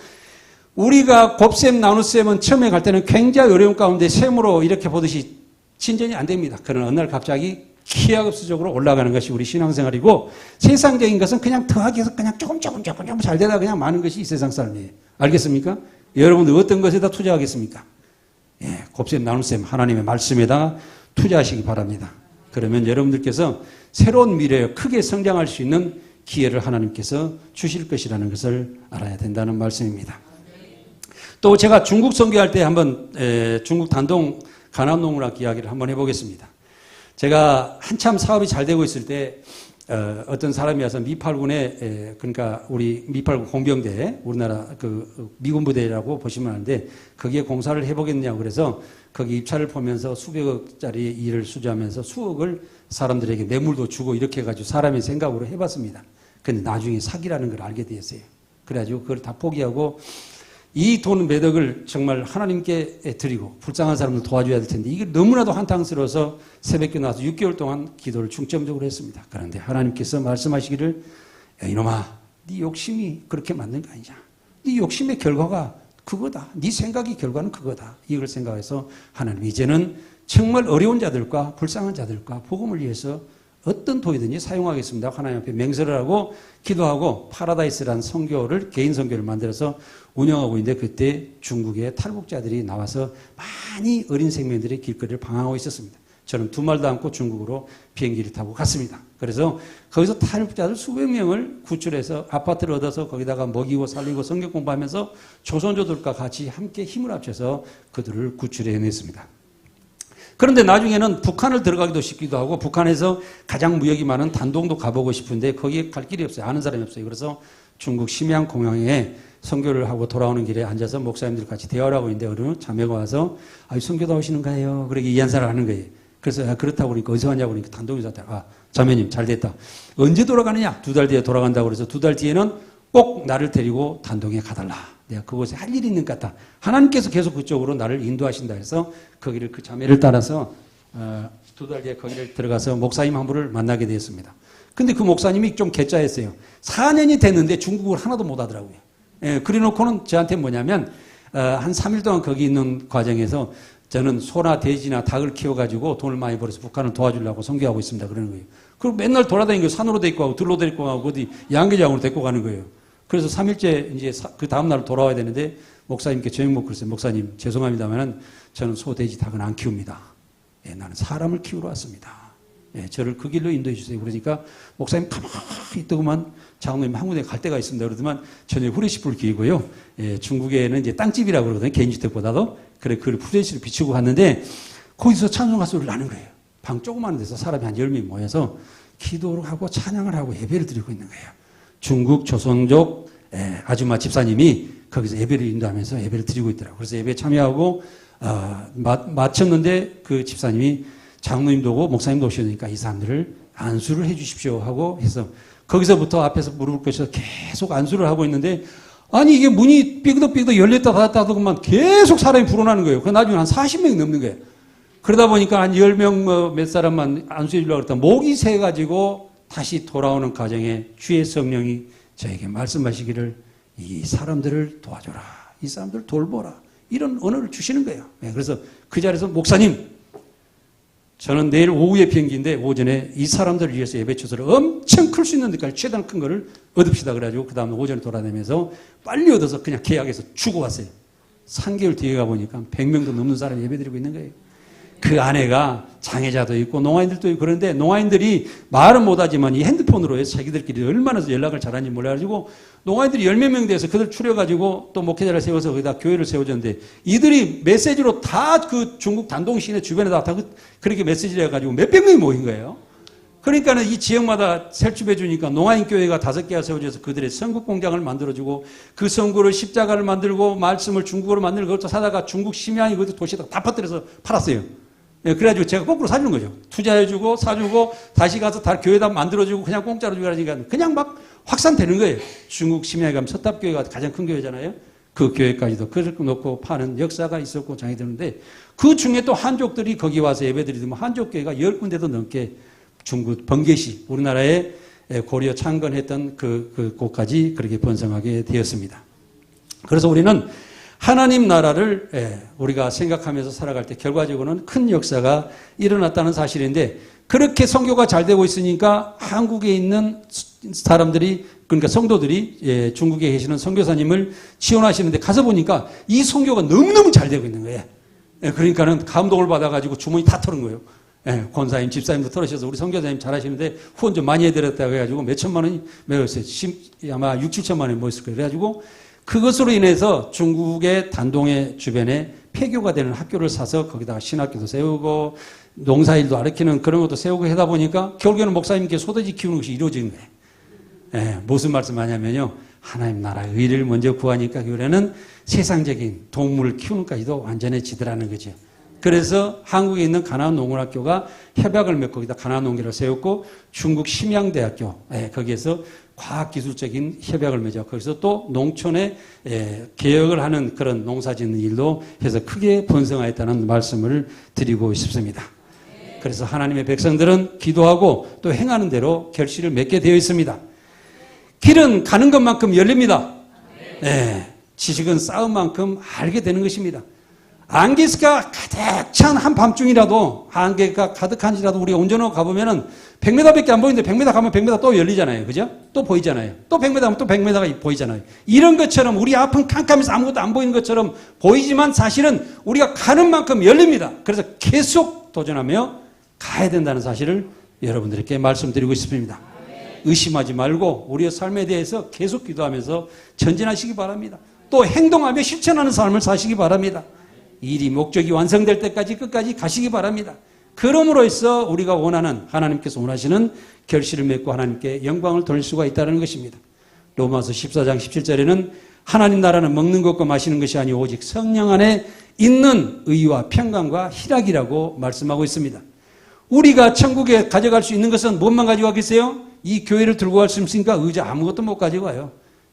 Speaker 4: 우리가 곱셈 나눗셈은 처음에 갈 때는 굉장히 어려운 가운데 셈으로 이렇게 보듯이 진전이 안 됩니다. 그러나 어느 날 갑자기 기하급수적으로 올라가는 것이 우리 신앙생활이고, 세상적인 것은 그냥 더하기해서 그냥 조금 잘 되다 그냥 마는 것이 이 세상 삶이에요. 알겠습니까? 여러분들 어떤 것에다 투자하겠습니까? 예, 곱셈 나눗셈 하나님의 말씀에다 투자하시기 바랍니다. 그러면 여러분들께서 새로운 미래에 크게 성장할 수 있는 기회를 하나님께서 주실 것이라는 것을 알아야 된다는 말씀입니다. 또 제가 중국 선교할 때 한번 중국 단동 가난농락 이야기를 한번 해보겠습니다. 제가 한참 사업이 잘 되고 있을 때 어떤 사람이 와서 미팔군에, 그러니까 우리 미팔군 공병대, 우리나라 그 미군 부대라고 보시면 하는데, 거기에 공사를 해보겠냐고 그래서 거기 입찰을 보면서 수백억짜리 일을 수주하면서 수억을 사람들에게 뇌물도 주고 이렇게 해가지고 사람의 생각으로 해봤습니다. 근데 나중에 사기라는 걸 알게 되었어요. 그래가지고 그걸 다 포기하고 이 돈 몇 억을 정말 하나님께 드리고 불쌍한 사람들 도와줘야 될 텐데, 이게 너무나도 한탕스러워서 새벽에 나와서 6개월 동안 기도를 중점적으로 했습니다. 그런데 하나님께서 말씀하시기를, 야, 이놈아, 네 욕심이 그렇게 맞는 거 아니냐. 네 욕심의 결과가 그거다. 네 생각이 결과는 그거다. 이걸 생각해서 하나님, 이제는 정말 어려운 자들과 불쌍한 자들과 복음을 위해서 어떤 도이든지 사용하겠습니다. 하나님 앞에 맹세를 하고 기도하고 파라다이스라는 선교를, 개인 선교를 만들어서 운영하고 있는데, 그때 중국의 탈북자들이 나와서 많이 어린 생명들이 길거리를 방황하고 있었습니다. 저는 두 말도 않고 중국으로 비행기를 타고 갔습니다. 그래서 거기서 탈북자들 수백 명을 구출해서 아파트를 얻어서 거기다가 먹이고 살리고 성경 공부하면서 조선조들과 같이 함께 힘을 합쳐서 그들을 구출해냈습니다. 그런데 나중에는 북한을 들어가기도 싶기도 하고, 북한에서 가장 무역이 많은 단동도 가보고 싶은데 거기에 갈 길이 없어요. 아는 사람이 없어요. 그래서 중국 심양 공항에 선교를 하고 돌아오는 길에 앉아서 목사님들 같이 대화를 하고 있는데, 어느 자매가 와서 선교도 오시는가요? 그렇게 이한사를 하는 거예요. 그래서 그렇다고 그러니까 어디서 왔냐고 그러니까 단동에서 왔다. 자매님 잘 됐다. 언제 돌아가느냐? 2달 뒤에 돌아간다고 그래서 2달 뒤에는 꼭 나를 데리고 단동에 가달라. 내가 그곳에 할 일이 있는 것 같다. 하나님께서 계속 그쪽으로 나를 인도하신다 해서 거기를, 그 자매를 따라서 2달 뒤에 거기를 들어가서 목사님 한 분을 만나게 되었습니다. 근데 그 목사님이 좀 개짜였어요. 4년이 됐는데 중국어를 하나도 못 하더라고요. 예, 그래 놓고는 저한테 뭐냐면 한 3일 동안 거기 있는 과정에서 저는 소나 돼지나 닭을 키워가지고 돈을 많이 벌어서 북한을 도와주려고 선교하고 있습니다. 그러는 거예요. 그리고 맨날 돌아다니고 산으로 데리고 가고 들로 데리고 가고 어디 양계장으로 데리고 가는 거예요. 그래서 3일째 이제 그 다음날 돌아와야 되는데 목사님께 저녁 먹고 그랬어요. 목사님 죄송합니다만 저는 소, 돼지, 닭은 안 키웁니다. 예, 나는 사람을 키우러 왔습니다. 예, 저를 그 길로 인도해 주세요. 그러니까 목사님 가만히 있더구만, 장로님 한 군데 갈 데가 있습니다. 그러더만 저녁에 후레시불 기고요. 예, 중국에는 이제 땅집이라고 그러거든요. 개인주택보다도. 그래, 그걸 후레시를 비추고 갔는데 거기서 찬송가 소리를 나는 거예요. 방 조그마한 데서 사람이 한 10명이 모여서 기도를 하고 찬양을 하고 예배를 드리고 있는 거예요. 중국 조선족 아줌마 집사님이 거기서 예배를 인도하면서 예배를 드리고 있더라고요. 그래서 예배에 참여하고 마쳤는데 그 집사님이 장로님도 오고 목사님도 오시니까 이 사람들을 안수를 해 주십시오 하고 해서 거기서부터 앞에서 무릎을 꿇으셔서 계속 안수를 하고 있는데 아니 이게 문이 삐그덕삐그덕 열렸다 닫았다 하더만 계속 사람이 불어나는 거예요. 그 나중에 한 40명이 넘는 거예요. 그러다 보니까 한 10명 몇 사람만 안수해 주려고 했더니 목이 새가지고 다시 돌아오는 과정에 주의 성령이 저에게 말씀하시기를 이 사람들을 도와줘라. 이 사람들을 돌보라. 이런 언어를 주시는 거예요. 그래서 그 자리에서 목사님 저는 내일 오후에 비행기인데 오전에 이 사람들을 위해서 예배 처소를 엄청 클 수 있는 데까지 최대한 큰 거를 얻읍시다 그래가지고 그 다음에 오전에 돌아다니면서 빨리 얻어서 그냥 계약해서 주고 왔어요. 3개월 뒤에 가보니까 100명도 넘는 사람이 예배드리고 있는 거예요. 그 아내가 장애자도 있고 농아인들도 있고 그런데 농아인들이 말은 못하지만 이 핸드폰으로 해서 자기들끼리 얼마나 연락을 잘하는지 몰라가지고 농아인들이 10몇 명 돼서 그들 추려가지고 또 목회자를 세워서 거기다 교회를 세워줬는데 이들이 메시지로 다 그 중국 단동 시내 주변에다 다 그렇게 메시지를 해가지고 몇백 명이 모인 거예요. 그러니까는 이 지역마다 설치해 주니까 농아인 교회가 5개가 세워져서 그들의 선국 공장을 만들어주고 그 선구를 십자가를 만들고 말씀을 중국어로 만들고 그것도 사다가 중국 심양이 그 도시에다 다 퍼뜨려서 팔았어요. 예, 그래가지고 제가 거꾸로 사주는 거죠. 투자해주고 사주고 다시 가서 다 교회다 만들어주고 그냥 공짜로 주라니까 그냥 막 확산되는 거예요. 중국 심양에 가면 서탑교회가 가장 큰 교회잖아요. 그 교회까지도 그렇게 놓고 파는 역사가 있었고 장이 되는데 그 중에 또 한족들이 거기 와서 예배드리면 한족교회가 10군데도 넘게 중국 번개시 우리나라에 고려 창건했던 그 곳까지 그렇게 번성하게 되었습니다. 그래서 우리는 하나님 나라를 우리가 생각하면서 살아갈 때 결과적으로는 큰 역사가 일어났다는 사실인데 그렇게 선교가 잘 되고 있으니까 한국에 있는 사람들이 그러니까 성도들이 중국에 계시는 선교사님을 지원하시는데 가서 보니까 이 선교가 너무너무 잘 되고 있는 거예요. 그러니까는 감동을 받아가지고 주머니 다 털은 거예요. 권사님, 집사님도 털으셔서 우리 선교사님 잘하시는데 후원 좀 많이 해드렸다고 해가지고 몇 천만 원이 매였어요. 아마 6, 7천만 원이 모였을 거예요. 그래가지고 그것으로 인해서 중국의 단동의 주변에 폐교가 되는 학교를 사서 거기다가 신학교도 세우고 농사일도 가르치는 그런 것도 세우고 하다 보니까 결국에는 목사님께 소돼지 키우는 것이 이루어지는 거예요. 무슨 말씀 하냐면요. 하나님 나라 의를 먼저 구하니까 교회는 세상적인 동물을 키우는까지도 완전해지더라는 거죠. 그래서 한국에 있는 가나안 농원학교가 협약을 맺고 거기다 가나안 농계를 세웠고 중국 심양대학교 거기에서 과학기술적인 협약을 맺어 거기서 또 농촌에 개혁을 하는 그런 농사 짓는 일도 해서 크게 번성하였다는 말씀을 드리고 싶습니다. 그래서 하나님의 백성들은 기도하고 또 행하는 대로 결실을 맺게 되어 있습니다. 길은 가는 것만큼 열립니다. 지식은 쌓은 만큼 알게 되는 것입니다. 안개가 가득 찬 한밤중이라도 안개가 가득한지라도 우리가 운전하고 가보면은 100m밖에 안 보이는데 100m 가면 100m 또 열리잖아요. 그죠? 또 보이잖아요. 또 100m 가면 또 100m가 보이잖아요. 이런 것처럼 우리 앞은 캄캄해서 아무것도 안 보이는 것처럼 보이지만 사실은 우리가 가는 만큼 열립니다. 그래서 계속 도전하며 가야 된다는 사실을 여러분들께 말씀드리고 싶습니다. 의심하지 말고 우리의 삶에 대해서 계속 기도하면서 전진하시기 바랍니다. 또 행동하며 실천하는 삶을 사시기 바랍니다. 일이 목적이 완성될 때까지 끝까지 가시기 바랍니다. 그러므로 해서 우리가 원하는 하나님께서 원하시는 결실을 맺고 하나님께 영광을 돌릴 수가 있다는 것입니다. 로마서 14장 17절에는 하나님 나라는 먹는 것과 마시는 것이 아니오 오직 성령 안에 있는 의와 평강과 희락이라고 말씀하고 있습니다. 우리가 천국에 가져갈 수 있는 것은 무엇만 가져가겠어요? 이 교회를 들고 갈 수 있으니까 의자 아무것도 못 가져가요.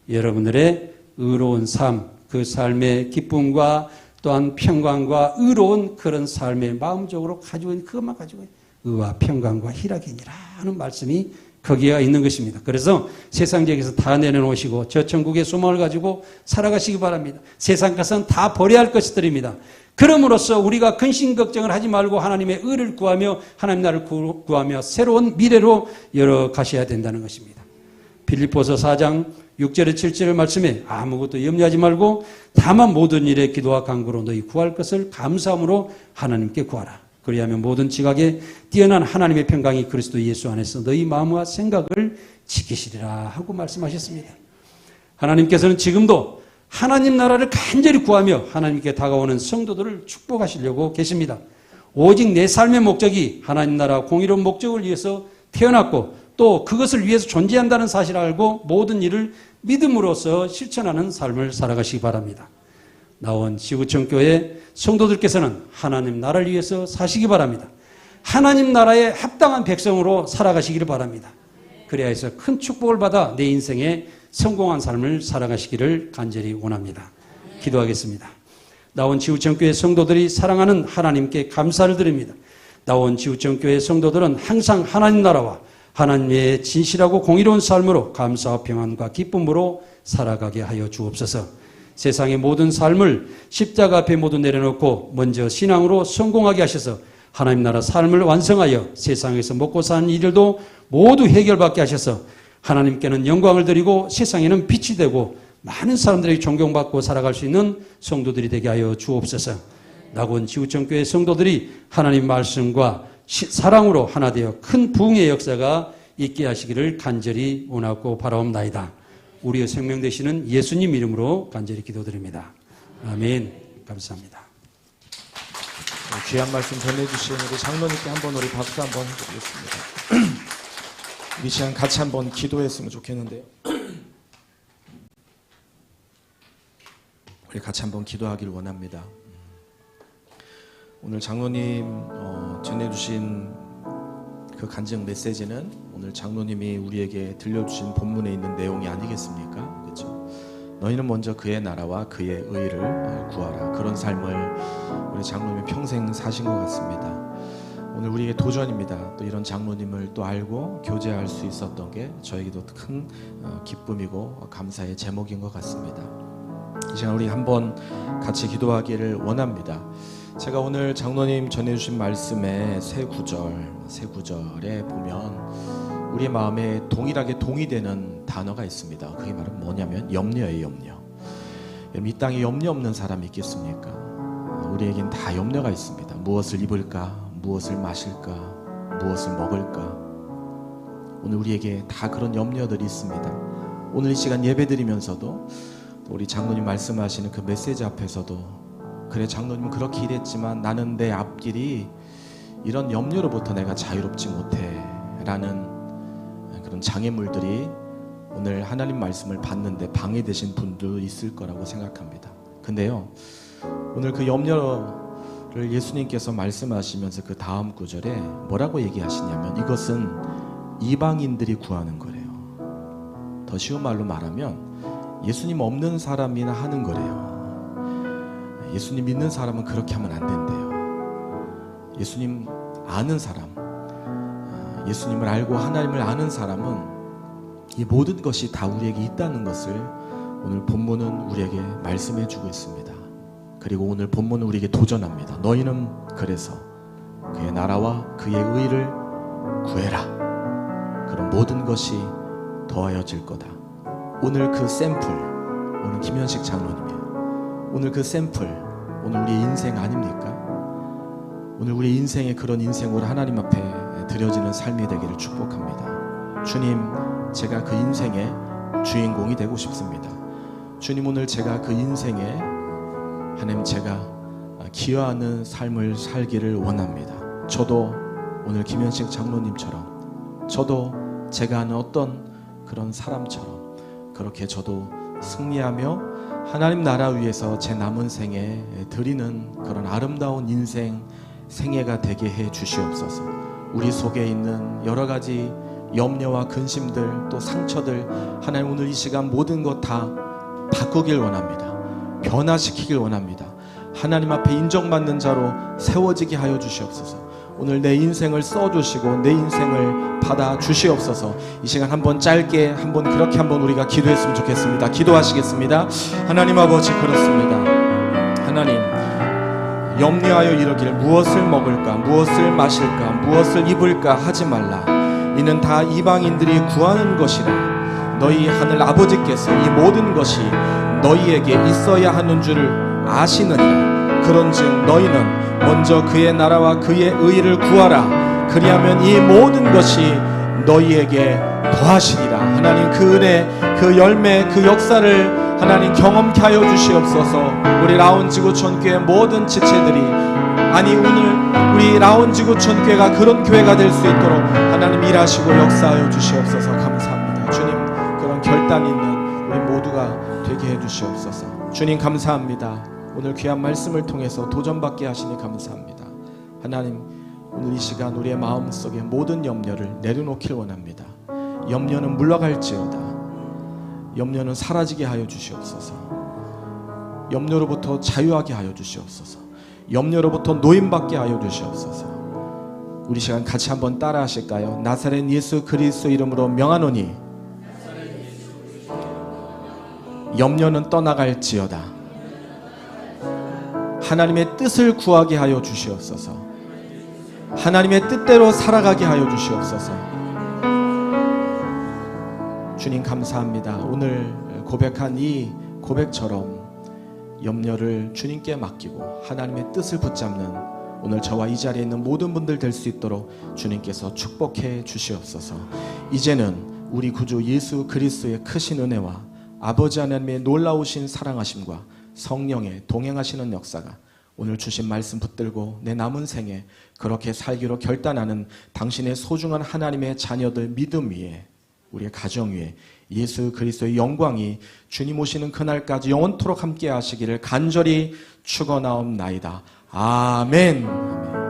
Speaker 4: 여러분들의 의로운 삶, 그 삶의 기쁨과 또한 평강과 의로운 그런 삶의 마음적으로 가지고 있는 그것만 가지고 있는 의와 평강과 희락이니라 하는 말씀이 거기에 있는 것입니다. 그래서 세상적에서 다 내려놓으시고 저 천국의 소망을 가지고 살아가시기 바랍니다. 세상 것은 다 버려야 할 것들입니다. 그럼으로써 우리가 근심 걱정을 하지 말고 하나님의 의를 구하며 하나님 나라를 구하며 새로운 미래로 열어가셔야 된다는 것입니다. 빌립보서 4장 6절에 7절의 말씀에 아무것도 염려하지 말고 다만 모든 일에 기도와 간구로 너희 구할 것을 감사함으로 하나님께 구하라. 그리하면 모든 지각에 뛰어난 하나님의 평강이 그리스도 예수 안에서 너희 마음과 생각을 지키시리라 하고 말씀하셨습니다. 하나님께서는 지금도 하나님 나라를 간절히 구하며 하나님께 다가오는 성도들을 축복하시려고 계십니다. 오직 내 삶의 목적이 하나님 나라 공의로운 목적을 위해서 태어났고 또 그것을 위해서 존재한다는 사실을 알고 모든 일을 믿음으로써 실천하는 삶을 살아가시기 바랍니다. 나온 지구촌교회 성도들께서는 하나님 나라를 위해서 사시기 바랍니다. 하나님 나라에 합당한 백성으로 살아가시기를 바랍니다. 그래야 해서 큰 축복을 받아 내 인생에 성공한 삶을 살아가시기를 간절히 원합니다. 기도하겠습니다. 나온 지구촌교회 성도들이 사랑하는 하나님께 감사를 드립니다. 나온 지구촌교회 성도들은 항상 하나님 나라와 하나님의 진실하고 공의로운 삶으로 감사와 평안과 기쁨으로 살아가게 하여 주옵소서. 세상의 모든 삶을 십자가 앞에 모두 내려놓고 먼저 신앙으로 성공하게 하셔서 하나님 나라 삶을 완성하여 세상에서 먹고 사는 일들도 모두 해결받게 하셔서 하나님께는 영광을 드리고 세상에는 빛이 되고 많은 사람들에게 존경받고 살아갈 수 있는 성도들이 되게 하여 주옵소서. 낙원 지구촌교회 성도들이 하나님 말씀과 사랑으로 하나 되어 큰 부흥의 역사가 있게 하시기를 간절히 원하고 바라옵나이다. 우리의 생명 되시는 예수님 이름으로 간절히 기도드립니다. 아멘. 감사합니다.
Speaker 1: 귀한 말씀 전해주신 우리 장로님께 한번 우리 박수 한번 해드리겠습니다. 이 시간 같이 한번 기도했으면 좋겠는데요. 우리 같이 한번 기도하길 원합니다. 오늘 장로님 전해주신 그 간증 메시지는 오늘 장로님이 우리에게 들려주신 본문에 있는 내용이 아니겠습니까? 그렇죠? 너희는 먼저 그의 나라와 그의 의를 구하라. 그런 삶을 우리 장로님이 평생 사신 것 같습니다. 오늘 우리에게 도전입니다. 또 이런 장로님을 또 알고 교제할 수 있었던 게 저에게도 큰 기쁨이고 감사의 제목인 것 같습니다. 이 시간 우리 한번 같이 기도하기를 원합니다. 제가 오늘 장로님 전해주신 말씀의 세 구절에 보면 우리의 마음에 동일하게 동의되는 단어가 있습니다. 그게 바로 뭐냐면 염려예요. 염려. 여러분, 이 땅에 염려 없는 사람이 있겠습니까? 우리에겐 다 염려가 있습니다. 무엇을 입을까? 무엇을 마실까? 무엇을 먹을까? 오늘 우리에게 다 그런 염려들이 있습니다. 오늘 이 시간 예배드리면서도 우리 장로님 말씀하시는 그 메시지 앞에서도 그래, 장로님은 그렇게 일했지만 나는 내 앞길이 이런 염려로부터 내가 자유롭지 못해 라는 그런 장애물들이 오늘 하나님 말씀을 받는데 방해되신 분도 있을 거라고 생각합니다. 근데요, 오늘 그 염려를 예수님께서 말씀하시면서 그 다음 구절에 뭐라고 얘기하시냐면 이것은 이방인들이 구하는 거래요. 더 쉬운 말로 말하면 예수님 없는 사람이나 하는 거래요. 예수님 믿는 사람은 그렇게 하면 안 된대요. 예수님 아는 사람, 예수님을 알고 하나님을 아는 사람은 이 모든 것이 다 우리에게 있다는 것을 오늘 본문은 우리에게 말씀해 주고 있습니다. 그리고 오늘 본문은 우리에게 도전합니다. 너희는 그래서 그의 나라와 그의 의를 구해라. 그럼 모든 것이 더하여질 거다. 오늘 그 샘플, 오늘 김현식 장로님이에요. 오늘 그 샘플, 오늘 우리의 인생 아닙니까? 오늘 우리 인생의 그런 인생으로 하나님 앞에 드려지는 삶이 되기를 축복합니다. 주님, 제가 그 인생의 주인공이 되고 싶습니다. 주님, 오늘 제가 그 인생에 하나님 제가 기여하는 삶을 살기를 원합니다. 저도 오늘 김현식 장로님처럼 저도 제가 아는 어떤 그런 사람처럼 그렇게 저도 승리하며 하나님 나라 위에서 제 남은 생에 드리는 그런 아름다운 인생 생애가 되게 해 주시옵소서. 우리 속에 있는 여러 가지 염려와 근심들 또 상처들 하나님 오늘 이 시간 모든 것 다 바꾸길 원합니다. 변화시키길 원합니다. 하나님 앞에 인정받는 자로 세워지게 하여 주시옵소서. 오늘 내 인생을 써주시고 내 인생을 받아 주시옵소서. 이 시간 한번 짧게 한번 그렇게 한번 우리가 기도했으면 좋겠습니다. 기도하시겠습니다. 하나님 아버지, 그렇습니다. 하나님, 염려하여 이르기를 무엇을 먹을까, 무엇을 마실까, 무엇을 입을까 하지 말라. 이는 다 이방인들이 구하는 것이라. 너희 하늘 아버지께서 이 모든 것이 너희에게 있어야 하는 줄을 아시느니라. 그런즉 너희는 먼저 그의 나라와 그의 의를 구하라. 그리하면 이 모든 것이 너희에게 더하시리라. 하나님, 그 은혜, 그 열매, 그 역사를 하나님 경험케 하여 주시옵소서. 우리 라온지구촌교회 모든 지체들이 오늘 우리 라온지구촌교회가 그런 교회가 될 수 있도록 하나님 일하시고 역사하여 주시옵소서. 감사합니다. 주님, 그런 결단 있는 우리 모두가 되게 해 주시옵소서. 주님 감사합니다. 오늘 귀한 말씀을 통해서 도전받게 하시니 감사합니다. 하나님, 오늘 이 시간 우리의 마음속에 모든 염려를 내려놓길 원합니다. 염려는 물러갈지어다. 염려는 사라지게 하여 주시옵소서. 염려로부터 자유하게 하여 주시옵소서. 염려로부터 노임받게 하여 주시옵소서. 우리 시간 같이 한번 따라 하실까요? 나사렛 예수 그리스도 이름으로 명하노니 염려는 떠나갈지어다. 하나님의 뜻을 구하게 하여 주시옵소서. 하나님의 뜻대로 살아가게 하여 주시옵소서. 주님 감사합니다. 오늘 고백한 이 고백처럼 염려를 주님께 맡기고 하나님의 뜻을 붙잡는 오늘 저와 이 자리에 있는 모든 분들 될 수 있도록 주님께서 축복해 주시옵소서. 이제는 우리 구주 예수 그리스도의 크신 은혜와 아버지 하나님의 놀라우신 사랑하심과 성령의 동행하시는 역사가 오늘 주신 말씀 붙들고 내 남은 생에 그렇게 살기로 결단하는 당신의 소중한 하나님의 자녀들 믿음 위에, 우리의 가정 위에 예수 그리스도의 영광이 주님 오시는 그날까지 영원토록 함께 하시기를 간절히 축원하옵나이다. 아멘.